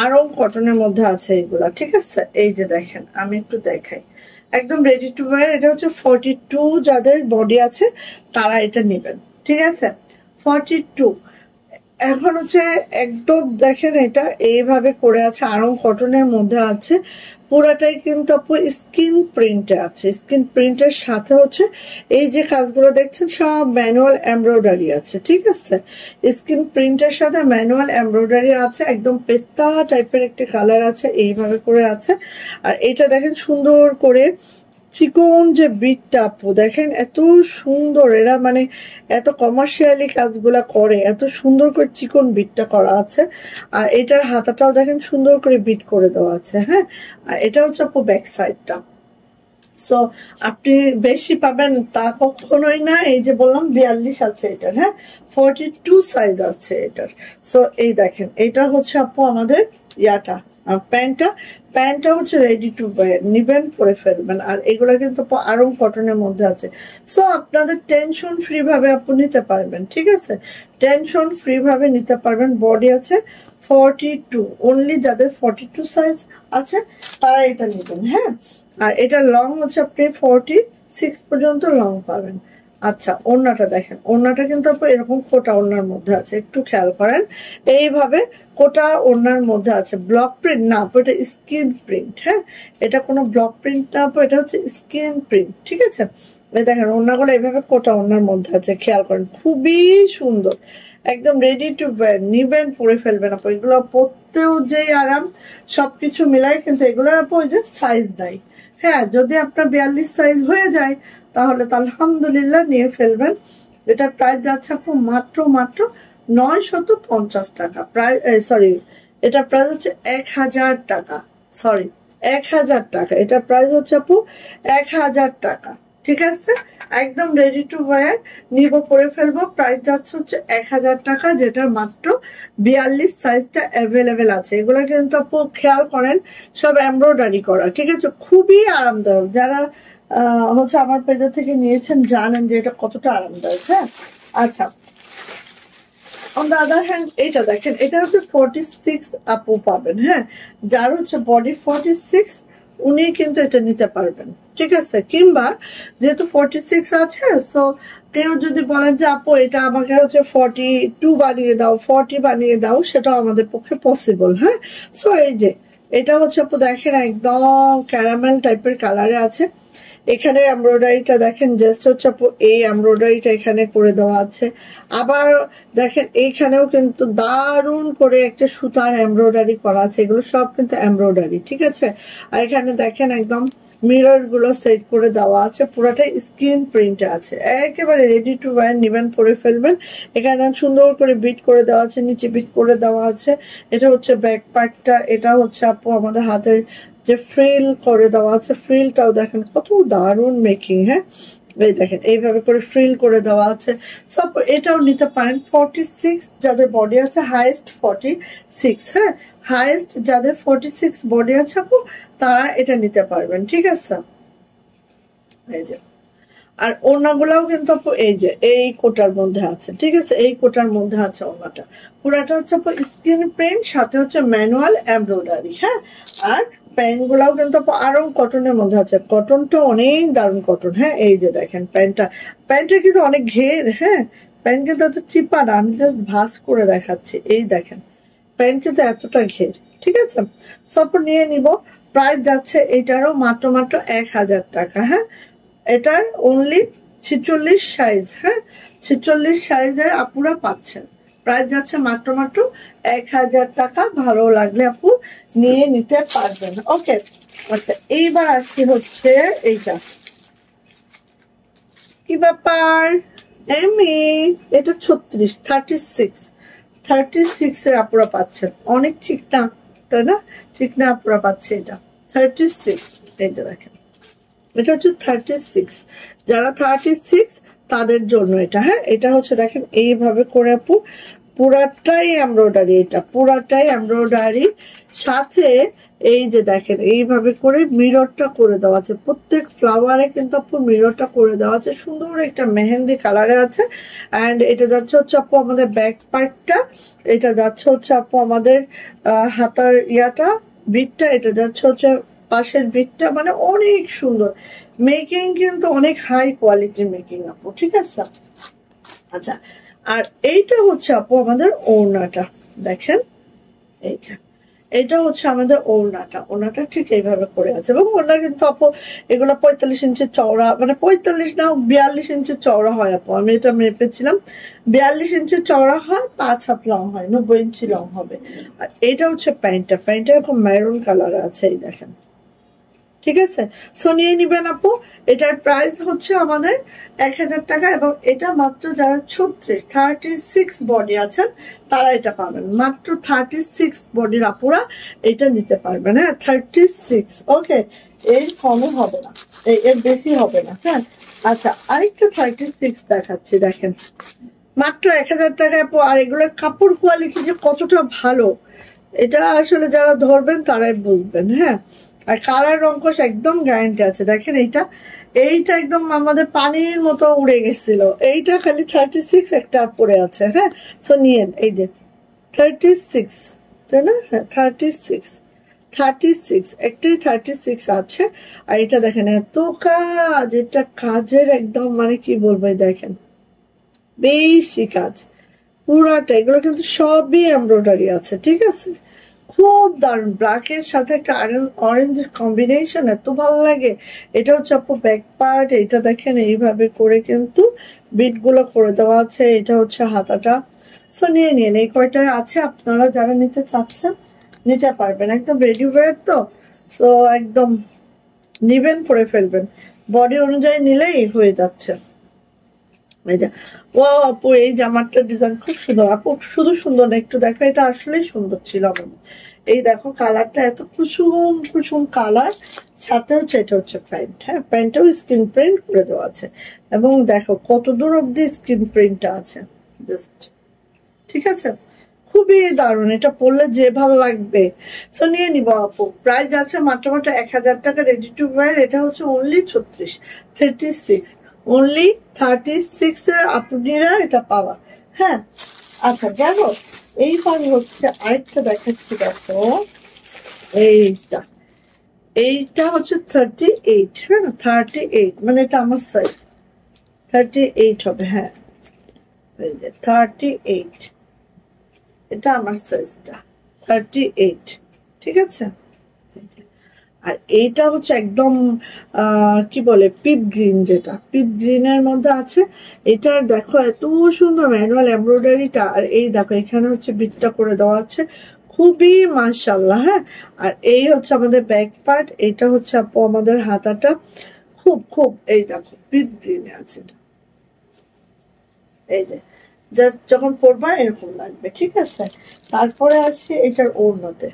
Speaker 2: আড়ং কটনের মধ্যে আছে এগুলা, ঠিক আছে। এই যে দেখেন আমি একটু দেখাই, একদম রেডি টু ওয়্যার। এটা হচ্ছে 42 যাদের বডি আছে তারা এটা নেবেন, ঠিক আছে 42। এখন হচ্ছে একদম দেখেন এটা এইভাবে করে আছে, আড়ং কটনের মধ্যে আছে, পুরাটাই কিন্তু আপু স্কিন প্রিন্টে আছে। স্কিন প্রিন্টের সাথে হচ্ছে এই যে কাজগুলো দেখছেন সব ম্যানুয়াল এমব্রয়ডারি আছে, ঠিক আছে। স্কিন প্রিন্টের সাথে ম্যানুয়াল এমব্রয়ডারি আছে, একদম পেস্তা টাইপের একটা কালার আছে, এইভাবে করে আছে। আর এটা দেখেন সুন্দর করে চিকন যে বিটটা আপু দেখেন এত সুন্দর, এরা মানে এত কমার্শিয়ালি কাজগুলা করে, এত সুন্দর করে চিকন বিটটা করা আছে। আর এটার হাতাটাও দেখেন সুন্দর করে বিট করে দেওয়া আছে, হ্যাঁ। আর এটা হচ্ছে আপু ব্যাক সাইডটা। সো আপনি বেশি পাবেন তা কখনোই না, এই যে বললাম 42 আছে এটার, হ্যাঁ 42 সাইজ আছে এটার। সো এই দেখেন এটা হচ্ছে আপু আমাদের ইয়াটা প্যান্টটা হচ্ছে রেডি টু ওয়্যার, নিবেন পরে ফেলবেন। আর এগুলা কিন্তু আড়ং কটনের মধ্যে আছে। সো আপনাদের টেনশন ফ্রি ভাবে আপনি নিতে পারবেন, ঠিক আছে টেনশন ফ্রি ভাবে নিতে পারবেন। বডি আছে 42, অনলি যাদের 42 সাইজ আছে তারা এটা নেবেন, হ্যাঁ। আর এটা লং হচ্ছে আপনি 46 পর্যন্ত লং পাবেন। আচ্ছা ওড়নাটা দেখেন, ওড়নাটা কিন্তু আপনি এরকম কোটা ওড়নার মধ্যে আছে, একটু খেয়াল করেন এইভাবে কোটা ওড়নার মধ্যে আছে। ব্লক প্রিন্ট না আপু, এটা স্কিন প্রিন্ট, হ্যাঁ এটা কোনো ব্লক প্রিন্ট না আপু, এটা হচ্ছে স্কিন প্রিন্ট, ঠিক আছে। এই দেখেন ওড়নাগুলো এইভাবে কোটা ওড়নার মধ্যে আছে, খেয়াল করেন খুবই সুন্দর, একদম রেডি টু ওয়্যার, নিবেন পরে ফেলবেন আপু। এগুলো পরতেও যে আরাম সবকিছু মিলাই, কিন্তু এগুলোর আপু ওই যে সাইজ নাই, হ্যাঁ যদি আপনার 42 সাইজ হয়ে যায় তাহলে তো আলহামদুলিল্লাহ নিয়ে ফেলবেন। এটা প্রাইস যাচ্ছে আপু মাত্র 950 টাকা, প্রাইস সরি এটা প্রাইস হচ্ছে 1000 টাকা, সরি 1000 টাকা, এটা প্রাইস হচ্ছে আপু 1000 টাকা, ঠিক আছে একদম রেডি টু ওয়্যার, নিব পরে ফেলবো। প্রাইস যাচ্ছে হচ্ছে 1000 টাকা, যেটার মাত্র 42 সাইজটা অ্যাভেলেবেল আছে। এগুলো কিন্তু আপু খেয়াল করেন সব এমব্রয়ডারি করা, ঠিক আছে খুবই আরামদায়ক। যারা হচ্ছে আমার পেজে থেকে নিয়েছেন জানেন যে এটা কতটা আরামদায়ক, হ্যাঁ। আচ্ছা অন দ্য আদার হ্যান্ড এটা দেখেন, এটা হচ্ছে 46 আপু পাবেন, হ্যাঁ যার হচ্ছে বডি 46 উনি কিন্তু এটা নিতে পারবেন, ঠিক আছে। কিংবা যেহেতু 46 আছে, সো কেউ যদি বলেন যে আপু এটা আমাকে হচ্ছে 42 বানিয়ে দাও, 40 বানিয়ে দাও, সেটাও আমাদের পক্ষে পসিবল, হ্যাঁ। সো এই যে এটা হচ্ছে আপু দেখেন একদম ক্যারামেল টাইপের কালারে আছে। এখানে এমব্রয়ডারিটা দেখেন জাস্ট হচ্ছে আপু এই এমব্রয়ডারিটা এখানে করে দেওয়া আছে। আবার দেখেন এইখানেও কিন্তু দারুণ করে একটা সুতার এমব্রয়ডারি করা আছে, এগুলো সব কিন্তু এমব্রয়ডারি, ঠিক আছে। আর এখানে দেখেন একদম মিরর গুলো সেট করে দেওয়া আছে, পুরাটাই স্ক্রিন প্রিন্টে আছে, একেবারে রেডি টু ওয়্যার, নিবেন পরে ফেলবেন। এখানে সুন্দর করে বিট করে দেওয়া আছে, নিচে বিট করে দেওয়া আছে। এটা হচ্ছে ব্যাক পার্টটা, এটা হচ্ছে আপু আমাদের হাতের যে ফ্রিল করে দেওয়া আছে, ফ্রিলটাও দেখেন কত দারুণ মেকিং, হ্যাঁ এই দেখেন এইভাবে করে ফ্রিল করে দেওয়া আছে। সব এটাও নিতে পারেন 46 যাদের বডি আছে, হাইয়েস্ট 46, হ্যাঁ হাইয়েস্ট যাদের 46 বডি আছে আপু তারা এটা নিতে পারবেন, ঠিক আছে। এই যে আর ওড়নাগুলাও কিন্তু আপু এই যে এই কোটার মধ্যে আছে, ঠিক আছে এই কোটার মধ্যে আছে ওড়নাটা, পুরাটা হচ্ছে আপু স্ক্রিন প্রিন্ট, সাথে হচ্ছে ম্যানুয়াল এমব্রয়ডারি, হ্যাঁ। আর প্যান্ট গুলাও কিন্তু আপু আরং কটনের মধ্যে আছে, কটনটা অনেক দারুণ কটন, হ্যাঁ এই যে দেখেন প্যান্টের কিন্তু অনেক ঘের, হ্যাঁ প্যান্ট কিন্তু এত চিপা না, আমি জাস্ট ভাঁজ করে দেখাচ্ছি, এই দেখেন প্যান্ট কিন্তু এতটা ঘের, ঠিক আছে। সব নিয়ে নিব। প্রাইস যাচ্ছে এটারও মাত্র 1000 টাকা, হ্যাঁ এটার অনলি 46 সাইজ, হ্যাঁ 46 সাইজের আপুরা পাচ্ছেন। প্রাইস যাচ্ছে মাত্র 1000 টাকা, ভালো লাগলে আপু নিয়ে নিতে পারবেন, ওকে। আচ্ছা এইবার আসছি হচ্ছে এইটা, কি ব্যাপার এমি, এটা 36 এর আপুরা পাচ্ছেন, অনেক চিকনা তাই না, চিকনা আপুরা পাচ্ছে এটা 36, এইটা দেখেন এটা হচ্ছে 36, যারা 36 তাদের জন্য এটা। হ্যাঁ, এটা হচ্ছে দেখেন এইভাবে করে আপু পুরাটাই এমব্রয়ডারি, এটা পুরাটাই এমব্রয়ডারি, সাথে এই যে দেখেন এইভাবে করে মিররটা করে দেওয়া আছে, প্রত্যেক ফ্লাওয়ারে কিন্তু আপু মিররটা করে দেওয়া আছে, সুন্দর একটা মেহেন্দি কালারে আছে। অ্যান্ড এটা যাচ্ছে হচ্ছে আপু আমাদের ব্যাক পার্টটা, এটা যাচ্ছে হচ্ছে আপু আমাদের হাতার ইয়াটা বিটটা, এটা যাচ্ছে হচ্ছে পাশের বিটটা, মানে অনেক সুন্দর মেকিং, কিন্তু অনেক হাই কোয়ালিটির মেকিং আপু, ঠিক আছে। আচ্ছা, আর এইটা হচ্ছে আপু আমাদের ওড়নাটা, দেখেন এইটা, এটা হচ্ছে আমাদের ওড়নাটা, ওড়নাটা ঠিক এইভাবে করে আছে। এবং ওড়না কিন্তু আপু এগুলো 45 ইঞ্চি চওড়া, মানে 45 না 42 ইঞ্চি চওড়া হয় আপু, আমি এটা মেপেছিলাম, 42 ইঞ্চি চওড়া হয়, 5 হাত লং হয়, 90 ইঞ্চি লং হবে। আর এটা হচ্ছে প্যান্টটা, প্যান্টটা এখন মেরুন কালার আছে, এই দেখেন, ঠিক আছে। সো নিয়ে নিবেন আপু, এটার প্রাইস হচ্ছে আমাদের 1000 টাকা। এবং এটা মাত্র যারা 36 বডি আছেন তারা এটা পাবেন, মাত্র 36 বডির আপুরা এটা নিতে পারবেন। হ্যাঁ, 36, ওকে, এর কমে হবে না, এর বেশি হবে না। হ্যাঁ, আচ্ছা, আরেকটা 36 দেখাচ্ছি, দেখেন মাত্র 1000 টাকা আপু। আর এগুলোর কাপড় কোয়ালিটি যে কতটা ভালো, এটা আসলে যারা ধরবেন তারাই বুঝবেন। হ্যাঁ, আর কালার রংকশ একদম গ্যারান্টি আছে। দেখেন এইটা, এইটা একদম আমাদের পানির মতো উড়ে গেছিল, এইটা খালি 36 একটা পরে আছে। হ্যাঁ, সো নিয়েন, এই যে 36, তাই না? হ্যাঁ, 36 একটাই 36 আছে। আর এটা দেখেন এত কাজ, এটা কাজের একদম মানে কি বলবো, দেখেন বেশি কাজ পুরাটা, এগুলো কিন্তু সবই এমব্রয়ডারি আছে, ঠিক আছে। খুব দারুণ, ব্ল্যাকের সাথে একটা অরেঞ্জ কম্বিনেশন, এত ভালো লাগে। এটা হচ্ছে আপু ব্যাক পার্ট, এটা দেখেন এইভাবে করে কিন্তু বিট গুলো করে দেওয়া আছে, এটা হচ্ছে হাতাটা। সো নিয়ে নিন, এই কয়টায় আছে, আপনারা যারা নিতে চাচ্ছেন নিতে পারবেন, একদম রেডি ওয়্যার তো। সো একদম নিবেন, পরে ফেলবেন, বডি অনুযায়ী নিলেই হয়ে যাচ্ছে। ও আপু, এই জামাটার ডিজাইন খুব সুন্দর আপু, শুধু সুন্দর না, একটু দেখো, এটা আসলেই সুন্দর ছিল আমার। এই দেখো কালারটা এত কুসুম কুসুম কালার, সাথে হচ্ছে এটা হচ্ছে প্যান্ট। হ্যাঁ, প্যান্টটাও স্ক্রিন প্রিন্ট করে দেওয়া আছে, এবং দেখো কত দূর অব্দি স্ক্রিন প্রিন্টটা আছে, জাস্ট, ঠিক আছে। খুবই দারুণ, এটা পরলে যে ভালো লাগবে। সো নিয়ে নিবো আপু, প্রাইস আছে মাত্র 1000 টাকা, রেডি টু ওয়্যার। এটা হচ্ছে অনলি 36, অনলি 36 এর আপনারা এটা পাওয়া। হ্যাঁ, আচ্ছা, গেল। এইবার হচ্ছে আরেকটা দেখাচ্ছি, দেখো এইটা, এইটা হচ্ছে 38। হ্যাঁ, 38 মানে এটা আমার সাইজ 38 হবে। হ্যাঁ, এই যে 38, এটা আমার সাইজটা 38, ঠিক আছে। আর এইটা হচ্ছে একদম কি বলে পিট গ্রিন, যেটা পিট গ্রিনের মধ্যে আছে। এটার দেখো এত সুন্দর ম্যানুয়াল এমব্রয়ডারিটা, আর এই দেখো এখানে হচ্ছে বিটটা করে দেওয়া আছে, খুবই মাশাআল্লাহ। হ্যাঁ, আর এই হচ্ছে আমাদের ব্যাক পার্ট, এইটা হচ্ছে আপু আমাদের হাতাটা, খুব খুব এই দেখো পিট গ্রিনে আছে, এই যে জাস্ট যখন পরবা এরকম লাগবে, ঠিক আছে। তারপরে আছে এটার ওড়নাতে,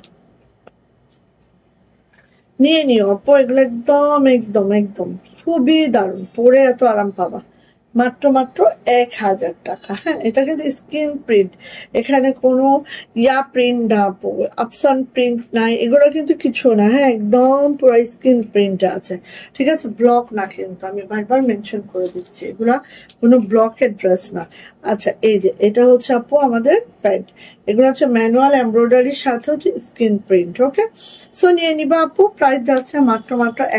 Speaker 2: নিয়ে নিও আপু, এগুলো একদম একদম একদম খুবই দারুণ, পরে এত আরাম পাবা, মাত্র 1000 টাকা। হ্যাঁ, এটা কিন্তু স্ক্রিন প্রিন্ট, এখানে কোনো ইয়া প্রিন্ট না, আফসান প্রিন্ট নাই, এগুলো কিন্তু কিছু না। হ্যাঁ, একদম পুরো স্ক্রিন প্রিন্ট আছে, ঠিক আছে, ব্লক না, কিন্তু আমি বারবার মেনশন করে দিচ্ছি এগুলা কোনো ব্লকের ড্রেস না। আচ্ছা, এই যে এটা হচ্ছে আপু আমাদের প্যান্ট, এগুলো হচ্ছে ম্যানুয়াল এমব্রয়ডারির সাথে হচ্ছে স্ক্রিন প্রিন্ট। ওকে, সো নিয়ে নিবা আপু, প্রাইস যাচ্ছে মাত্র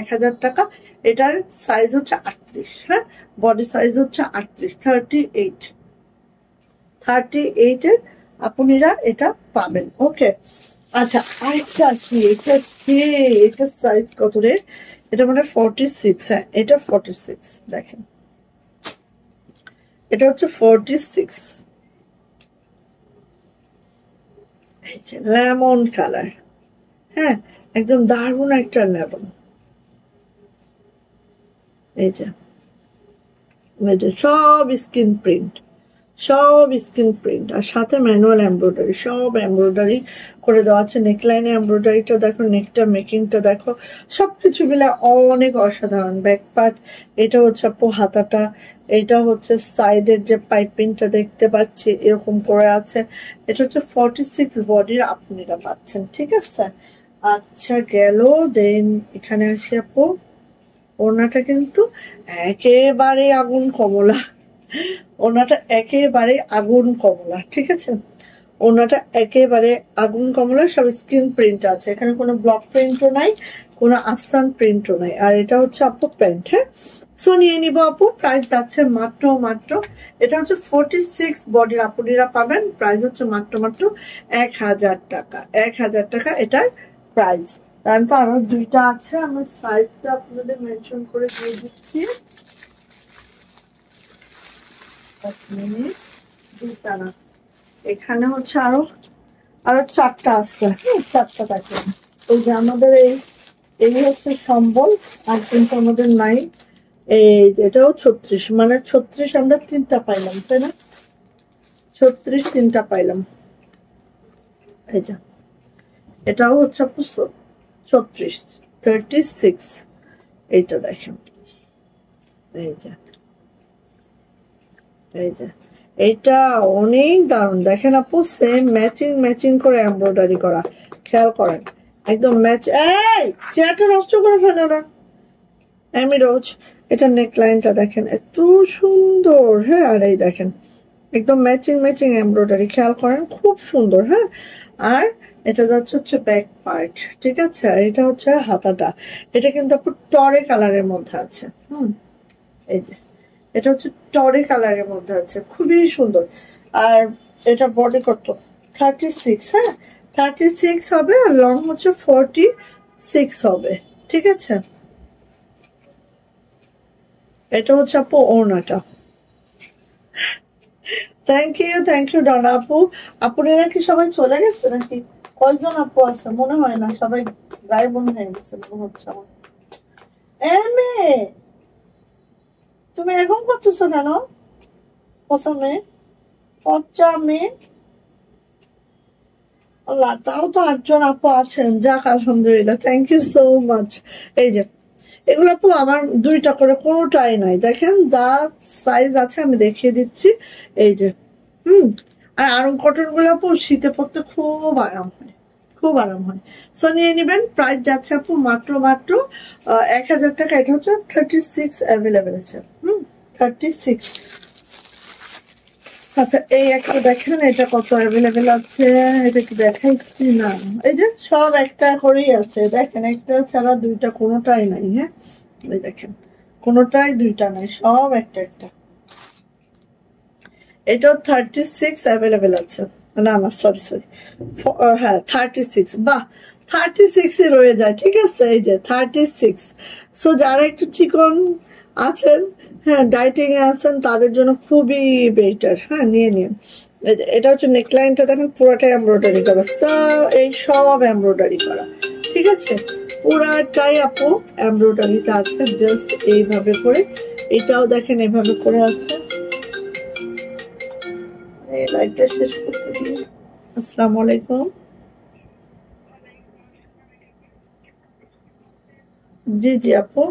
Speaker 2: 1000 টাকা। এটার সাইজ হচ্ছে 38। হ্যাঁ, বডি সাইজ হচ্ছে 38, 38 এর আপনারা এটা পাবেন। ওকে, আচ্ছা, আরেকটা আসি, এটা সাইজ কত রে, এটা মানে 46। হ্যাঁ, এটা 46, দেখেন এটা হচ্ছে 46, এই যে লেমন কালার। হ্যাঁ, একদম দারুণ একটা লেমন, এই যে সব স্ক্রিন প্রিন্ট, সব স্ক্রিন প্রিন্ট আর সাথে ম্যানুয়াল এমব্রয়ডারি, সব এমব্রয়ডারি করে দেওয়া আছে। নেকলাইনে এমব্রয়ডারিটা দেখো, নেকটা মেকিংটা দেখো, সবকিছু মিলে অনেক অসাধারণ। ব্যাক পার্ট, এটা হচ্ছে আপু হাতাটা, এটা হচ্ছে সাইডের যে পাইপিংটা দেখতে পাচ্ছি এরকম করে আছে। এটা হচ্ছে 46 বডির আপনারা পাচ্ছেন, ঠিক আছে। আচ্ছা গেল। দেন এখানে আসি আপু, ওড়নাটা কিন্তু একেবারে আগুন কমলা, ওড়নাটা একেবারে আগুন কমলা, ঠিক আছে। ওড়নাটা একেবারে আগুন কমলা, সব স্ক্রিন প্রিন্ট আছে, এখানে কোনো ব্লক প্রিন্টও নাই, কোনো আফসান প্রিন্টও নাই। আর এটা হচ্ছে আপু প্যান্ট, হ্যাঁ। সো নিয়ে নিবো আপু, প্রাইস যাচ্ছে মাত্র মাত্র, এটা হচ্ছে 46 বডির আপুরা পাবেন, প্রাইস হচ্ছে মাত্র মাত্র 1000 টাকা। 1000 টাকা এটার প্রাইস। তাহলে তো আরো দুইটা আছে, আমি সাইজটা আপনাদের মেনশন করে দিয়ে দিচ্ছি। দুইটা না, এখানে হচ্ছে আরো আরো চারটা আসছে, হ্যাঁ চারটা দেখেন। এই যে আমাদের এই হচ্ছে সম্বল, আর কিন্তু আমাদের নাই। এই এটাও 36, মানে 36 আমরা তিনটা পাইলাম, তাই না? 36 তিনটা পাইলাম। এই যে এটাও হচ্ছে 36, 36। এইটা দেখেন, এই যে এই যে এইটা অনেক দারুণ। দেখেন আপু, সেম ম্যাচিং ম্যাচিং করে এমব্রয়ডারি করা, খেয়াল করেন একদম ম্যাচ। এই চেয়ারটা নষ্ট করে ফেলো না। আমি রোজ, এটা নেকলাইনটা দেখেন এত সুন্দর, হ্যাঁ। আর এই দেখেন একদম ম্যাচিং ম্যাচিং এমব্রয়ডারি, খেয়াল করেন খুব সুন্দর, হ্যাঁ। আর এটা যাচ্ছে হচ্ছে ব্যাক পার্ট, ঠিক আছে। আর এটা হচ্ছে হাতাটা, এটা কিন্তু আপু টরে কালারের মধ্যে আছে, এই যে এটা হচ্ছে টরে কালারের মধ্যে আছে, খুবই সুন্দর। আর এটা বডি কত? 36, হ্যাঁ 36 হবে, আর লং হচ্ছে 46 হবে, ঠিক আছে। এটা হচ্ছে আপু ওড়নাটা। থ্যাংক ইউ ডনা আপু। আপুরা কি সবাই চলে গেছে নাকি? কয়জন আপু আছে? মনে হয় না, সবাই গায়ে বন হয়ে গেছে মনে হচ্ছে আমার। এমএ তুমি এখন করতেছো কেন? পচামে পচামে আল্লাহ, তাও তো 8জন আপু আছেন, যাক আলহামদুলিল্লাহ, থ্যাংক ইউ সো মাচ। এই যে এগুলো আপু আমার দুইটা করে, কোনোটাই নাই, দেখেন যা সাইজ আছে আমি দেখিয়ে দিচ্ছি। এই যে আর আরং কটন গুলো আপু শীতে পড়তে খুব আরাম হয়, খুব আরাম হয়। সো নিয়ে নিবেন, প্রাইস যাচ্ছে আপু মাত্র মাত্র 1000 টাকা। এটা হচ্ছে 36 অ্যাভেলেবেল আছে, 36। আচ্ছা এই একটা দেখেন, এটা কত অ্যাভেলেবেল আছে, এটা কি দেখাইছি না? এই যে সব একটা করেই আছে, দেখেন একটা ছাড়া দুইটা কোনোটাই নাই, হ্যাঁ এই দেখেন কোনোটাই দুইটা নাই, সব একটা একটা। এটাও 36 অ্যাভেলেবেল আছে, না না সরি সরি, হ্যাঁ 36, বাহ 36 এ রয়ে যায়, ঠিক আছে। এই যে 36। সো যারা একটু চিকন আছেন, হ্যাঁ ডাইটিং এ আছেন, তাদের জন্য খুবই বেটার, হ্যাঁ নিয়ে নিন। এটা হচ্ছে নেকলাইনটা দেখেন পুরোটাই এমব্রয়ডারি করা, এই সব এমব্রয়ডারি করা, ঠিক আছে। পুরাটাই আপু এমব্রয়ডারিতে আছে, জাস্ট এইভাবে করে। এটাও দেখেন এভাবে করে আছে। লাইভটা শেষ করতে দিই। আসসালামু আলাইকুম। জি জি আপু।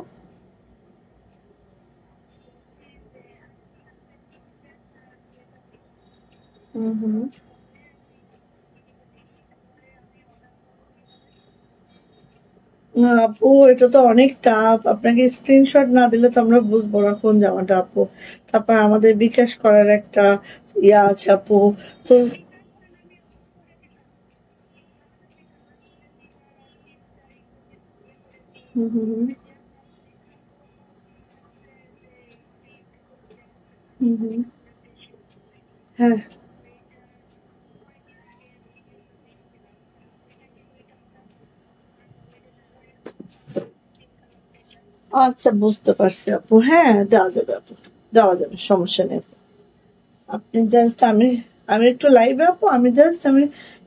Speaker 2: হুম। না আপু, এটা তো অনেক টাফ, আপনাকে স্ক্রিনশট না দিলে তো আমরা বুঝবো না কোন জামাটা আপু। তারপর আমাদের বিকাশ করার একটা ইয়া আছে আপু, তো হুম হুম হুম হুম হুম, হ্যাঁ আচ্ছা বুঝতে পারছি আপু, হ্যাঁ দেওয়া যাবে আপু, দেওয়া যাবে, সমস্যা নেই। আপনি জাস্ট আমি একটু লাইভে আপু, আমি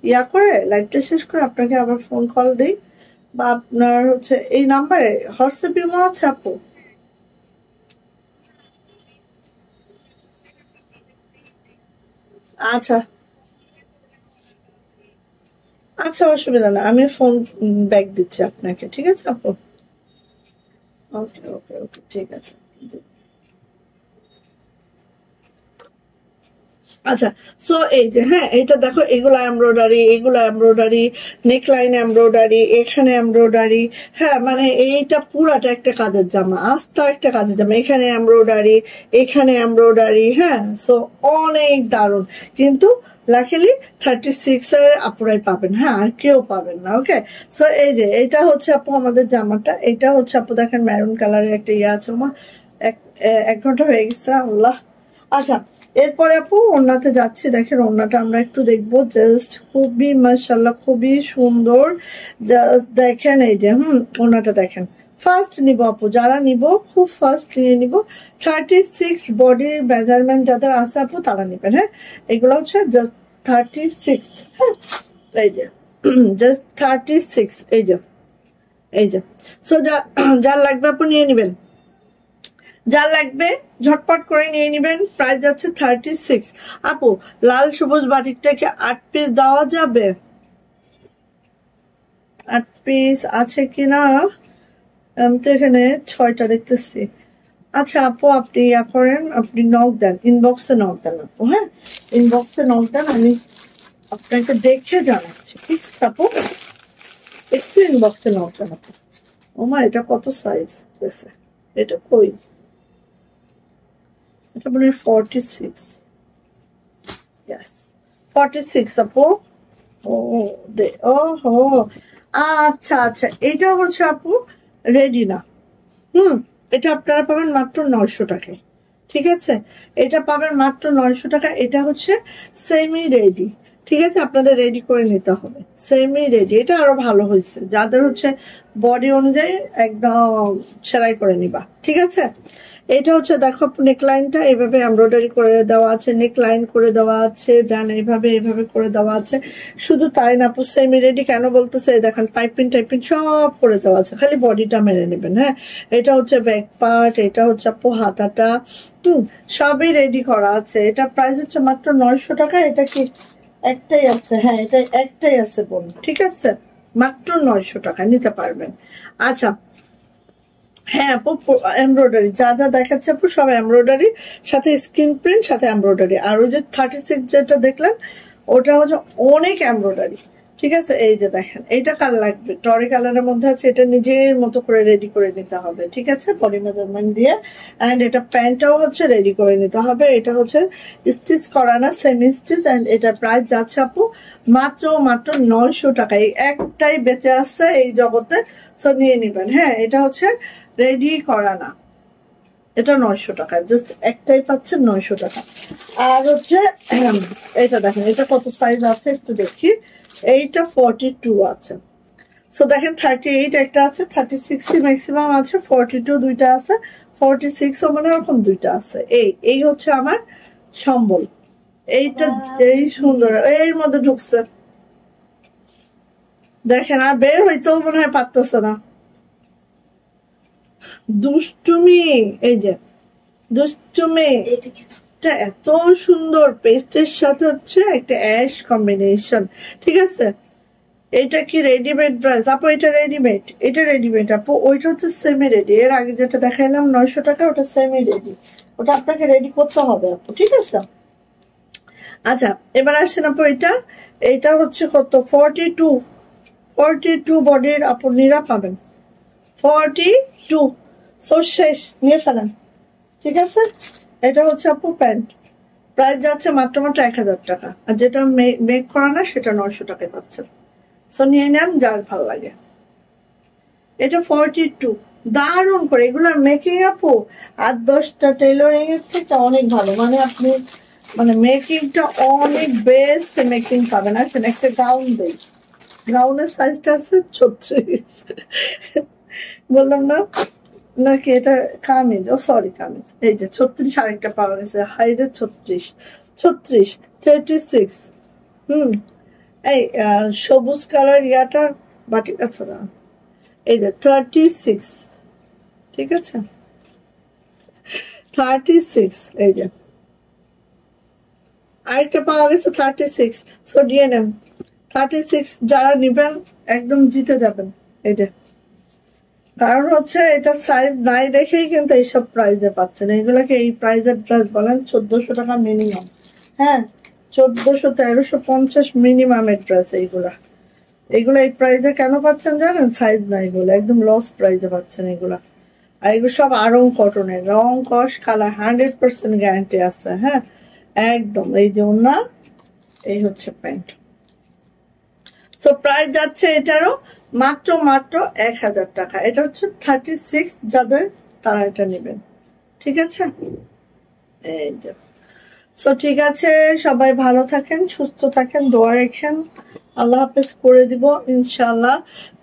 Speaker 2: ইয়া করে লাইভটা শেষ করে আপনাকে আবার ফোন কল দিই, বা আপনার হচ্ছে এই নাম্বারে হোয়াটসঅ্যাপ ইমো আছে আপু? আচ্ছা আচ্ছা, অসুবিধা না, আমি ফোন ব্যাক দিচ্ছি আপনাকে, ঠিক আছে আপু? ওকে ওকে ওকে, ঠিক আছে। আচ্ছা, সো এই যে হ্যাঁ, এটা দেখো, এগুলো এমব্রয়ডারি, নেকলাইন এমব্রয়ডারি, এখানে এমব্রয়ডারি। হ্যাঁ, মানে এইটা পুরাটা একটা কাজের জামা, আস্তা একটা কাজের জামা। এখানে এমব্রয়ডারি, এখানে এমব্রয়ডারি। হ্যাঁ, সো অনেক দারুণ। কিন্তু লাকিলি 36 এর আপুরাই পাবেন, হ্যাঁ, আর কেউ পাবেন না। ওকে, সো এই যে এটা হচ্ছে আপু আমাদের জামাটা। এটা হচ্ছে আপু দেখেন মেরুন কালারের একটা ইয়ে আছে। আমার এক 1 ঘন্টা হয়ে গেছে, আল্লাহ। আচ্ছা, এরপরে আপু ওড়নাতে যাচ্ছি। দেখেন ওড়নাটা আমরা একটু দেখবো, জাস্ট খুবই মাশাআল্লাহ, খুবই সুন্দর। জাস্ট দেখেন এই যে ওড়নাটা দেখেন। ফার্স্ট নিব আপু, যারা নিব খুব ফার্স্ট নিয়ে নিব। 36 বডি মেজারমেন্ট যাদের আছে আপু তারা নেবেন। হ্যাঁ, এগুলো হচ্ছে জাস্ট 36। হ্যাঁ, এই যে জাস্ট 36। এই যে এই যে সো যার লাগবে আপু নিয়ে নিবেন, যা লাগবে ঝটপট করে নিয়ে নিবেন। প্রাইস যাচ্ছে 36। আপু লাল সবুজ বাটিকটাকে 8 পিস দেওয়া যাবে? 8 পিস আছে কিনা, আমি তো এখানে 6টা দেখতেছি। আচ্ছা আপু, আপনি ইয়া করেন, আপনি নক দেন, ইনবক্সে নক দেন আপু। হ্যাঁ, ইনবক্সে নক দেন, আমি আপনাকে দেখে জানাচ্ছি। ঠিক আছে আপু, একটু ইনবক্সে নক দেন আপু। ওমা, এটা কত সাইজ গেছে, এটা কই, এটা মনে হয় 46। Yes, 46 আপু। ও ওহো, আচ্ছা আচ্ছা, এটা হচ্ছে আপু রেডি না। এটা আপনারা পাবেন মাত্র 900 টাকায়। ঠিক আছে, এটা পাবেন মাত্র 900 টাকা। এটা হচ্ছে সেমি রেডি। ঠিক আছে, আপনাদের রেডি করে নিতে হবে। সেমি রেডি, এটা আরো ভালো হয়েছে, যাদের হচ্ছে বডি অনুযায়ী একদম সেলাই করে নিবা। ঠিক আছে, এটা হচ্ছে দেখো নেকলাইনটা এইভাবে এমব্রয়ডারি করে দেওয়া আছে, নেকলাইন করে দেওয়া আছে, দেন এইভাবে করে দেওয়া আছে। শুধু তাই না আপু, সেমি রেডি কেন বলতেছে, দেখেন পাইপিং টাইপিং সব করে দেওয়া আছে, খালি বডিটা মেরে নেবেন। হ্যাঁ, এটা হচ্ছে ব্যাক পার্ট, এটা হচ্ছে আপু হাতাটা, সবই রেডি করা আছে। এটা প্রাইস হচ্ছে মাত্র 900 টাকা। এটা কি একটাই আছে? হ্যাঁ, এটা একটাই আছে বোন। ঠিক আছে, মাত্র 900 টাকা নিতে পারবেন। আচ্ছা, হ্যাঁ আপু, এমব্রয়ডারি যা যা দেখাচ্ছে আপু সব এমব্রয়ডারি, সাথে স্ক্রিন প্রিন্ট, সাথে এমব্রয়ডারি। আর ওই যে 36 যেটা দেখলেন ওটা হচ্ছে অনেক এমব্রয়ডারি। ঠিক আছে, এই যে দেখেন, এইটা কাল লাগবে, টরি কালারের মধ্যে আছে। এটা নিজের মতো করে রেডি করে নিতে হবে। ঠিক আছে, বডি মেজারমেন্ট দিয়ে। অ্যান্ড এটা প্যান্টটাও হচ্ছে রেডি করে নিতে হবে। এটা হচ্ছে স্টিচ করা না, সেমি স্টিচ। অ্যান্ড এটার প্রাইস যাচ্ছে আপু মাত্র 900 টাকা। এই একটাই বেঁচে আসছে এই জগতে, সো নিয়ে নিবেন। হ্যাঁ, এটা হচ্ছে রেডি করা না, এটা 900 টাকা, জাস্ট একটাই পাচ্ছেন 900 টাকা। আর হচ্ছে এটা দেখেন, এটা কত সাইজ আছে একটু দেখি। এইটা 42 আছে। সো দেখেন 38 একটা আছে, 36 ম্যাক্সিমাম আছে, 42 দুইটা আছে, 46 ও মনে রকম দুইটা আছে। এই হচ্ছে আমার সম্বল। এইটা যেই সুন্দর, এর মধ্যে ঢুকছে দেখেন, আর বের হইতেও মনে হয় পারতেছে না। দুষ্টুমি, এই যে দুষ্টুমি, এটা এত সুন্দর, পেস্টের সাথে হচ্ছে একটা অ্যাশ কম্বিনেশন। ঠিক আছে, এটা কি রেডিমেড ড্রেস আপু? এটা রেডিমেড, এটা রেডিমেড আপু। ওইটা হচ্ছে সেমি রেডি, এর আগে যেটা দেখাইলাম 900 টাকা, ওটা সেমি রেডি, ওটা আপনাকে রেডি করতে হবে আপু। ঠিক আছে, আচ্ছা এবার আসেন আপু, এটা হচ্ছে কত, 42 বডির আপনিরা পাবেন 42। সো শেষ, নিয়ে ফেলেন। ঠিক আছে, এটা হচ্ছে আপু প্যান্ট, প্রাইস যাচ্ছে মাত্র 1000 টাকা। আর যেটা মেক করা না সেটা 900 টাকায় পাচ্ছেন। সো নিয়ে নেন যার ভাল লাগে। এটা 42, দারুণ করে এগুলোর মেকিং আপু আর 10টা টেইলরিং এর থেকে অনেক ভালো। মানে আপনি মানে মেকিংটা অনেক বেস্ট মেকিং পাবেন। আসেন একটা গাউন দেই, গাউনের সাইজটা আছে 36। বললাম না নাকি, এটা কামিজ, ও সরি কামিজ। এই যে 36 আরেকটা পাওয়া গেছে, হাইরে 36 36। এই সবুজ কালার ইয়াটা বাটি, আচ্ছা না, এই যে 36। ঠিক আছে, 36 এই যে। আরেকটা পাওয়া গেছে 36, সো দিয়ে নেন 36 যারা নিবেন একদম জিতে যাবেন। এটা কারণ হচ্ছে এটা সাইজ নাই দেখেই কিন্তু এইসব প্রাইজে পাচ্ছেন। এগুলাকে এই প্রাইজের ড্রেস বলেন 1400 টাকা মিনিমাম। হ্যাঁ 1400 1350 মিনিমামের ড্রেস এইগুলা। এগুলা এই প্রাইজে কেন পাচ্ছেন জানেন? সাইজ নাই বলে, একদম লস প্রাইজে পাচ্ছেন এগুলা। আর এগুলো সব আরং কটনের, রং কস কালার 100% গ্যারান্টি আছে। হ্যাঁ একদম। এই যে ওনা, এই হচ্ছে প্যান্ট। সো প্রাইস যাচ্ছে এটারও মাত্র 1000 টাকা। এটা হচ্ছে 36 যাদের, তারা এটা নেবেন। ঠিক আছে, এই যে। সো ঠিক আছে, সবাই ভালো থাকেন, সুস্থ থাকেন, দোয়া রাখেন। আল্লাহ হাফেজ করে দিব ইনশাল্লাহ।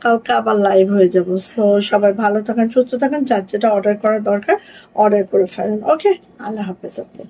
Speaker 2: কালকে আবার লাইভ হয়ে যাব। সো সবাই ভালো থাকেন, সুস্থ থাকেন, যার যেটা অর্ডার করা দরকার অর্ডার করে ফেলেন। ওকে, আল্লাহ হাফেজ আপনি।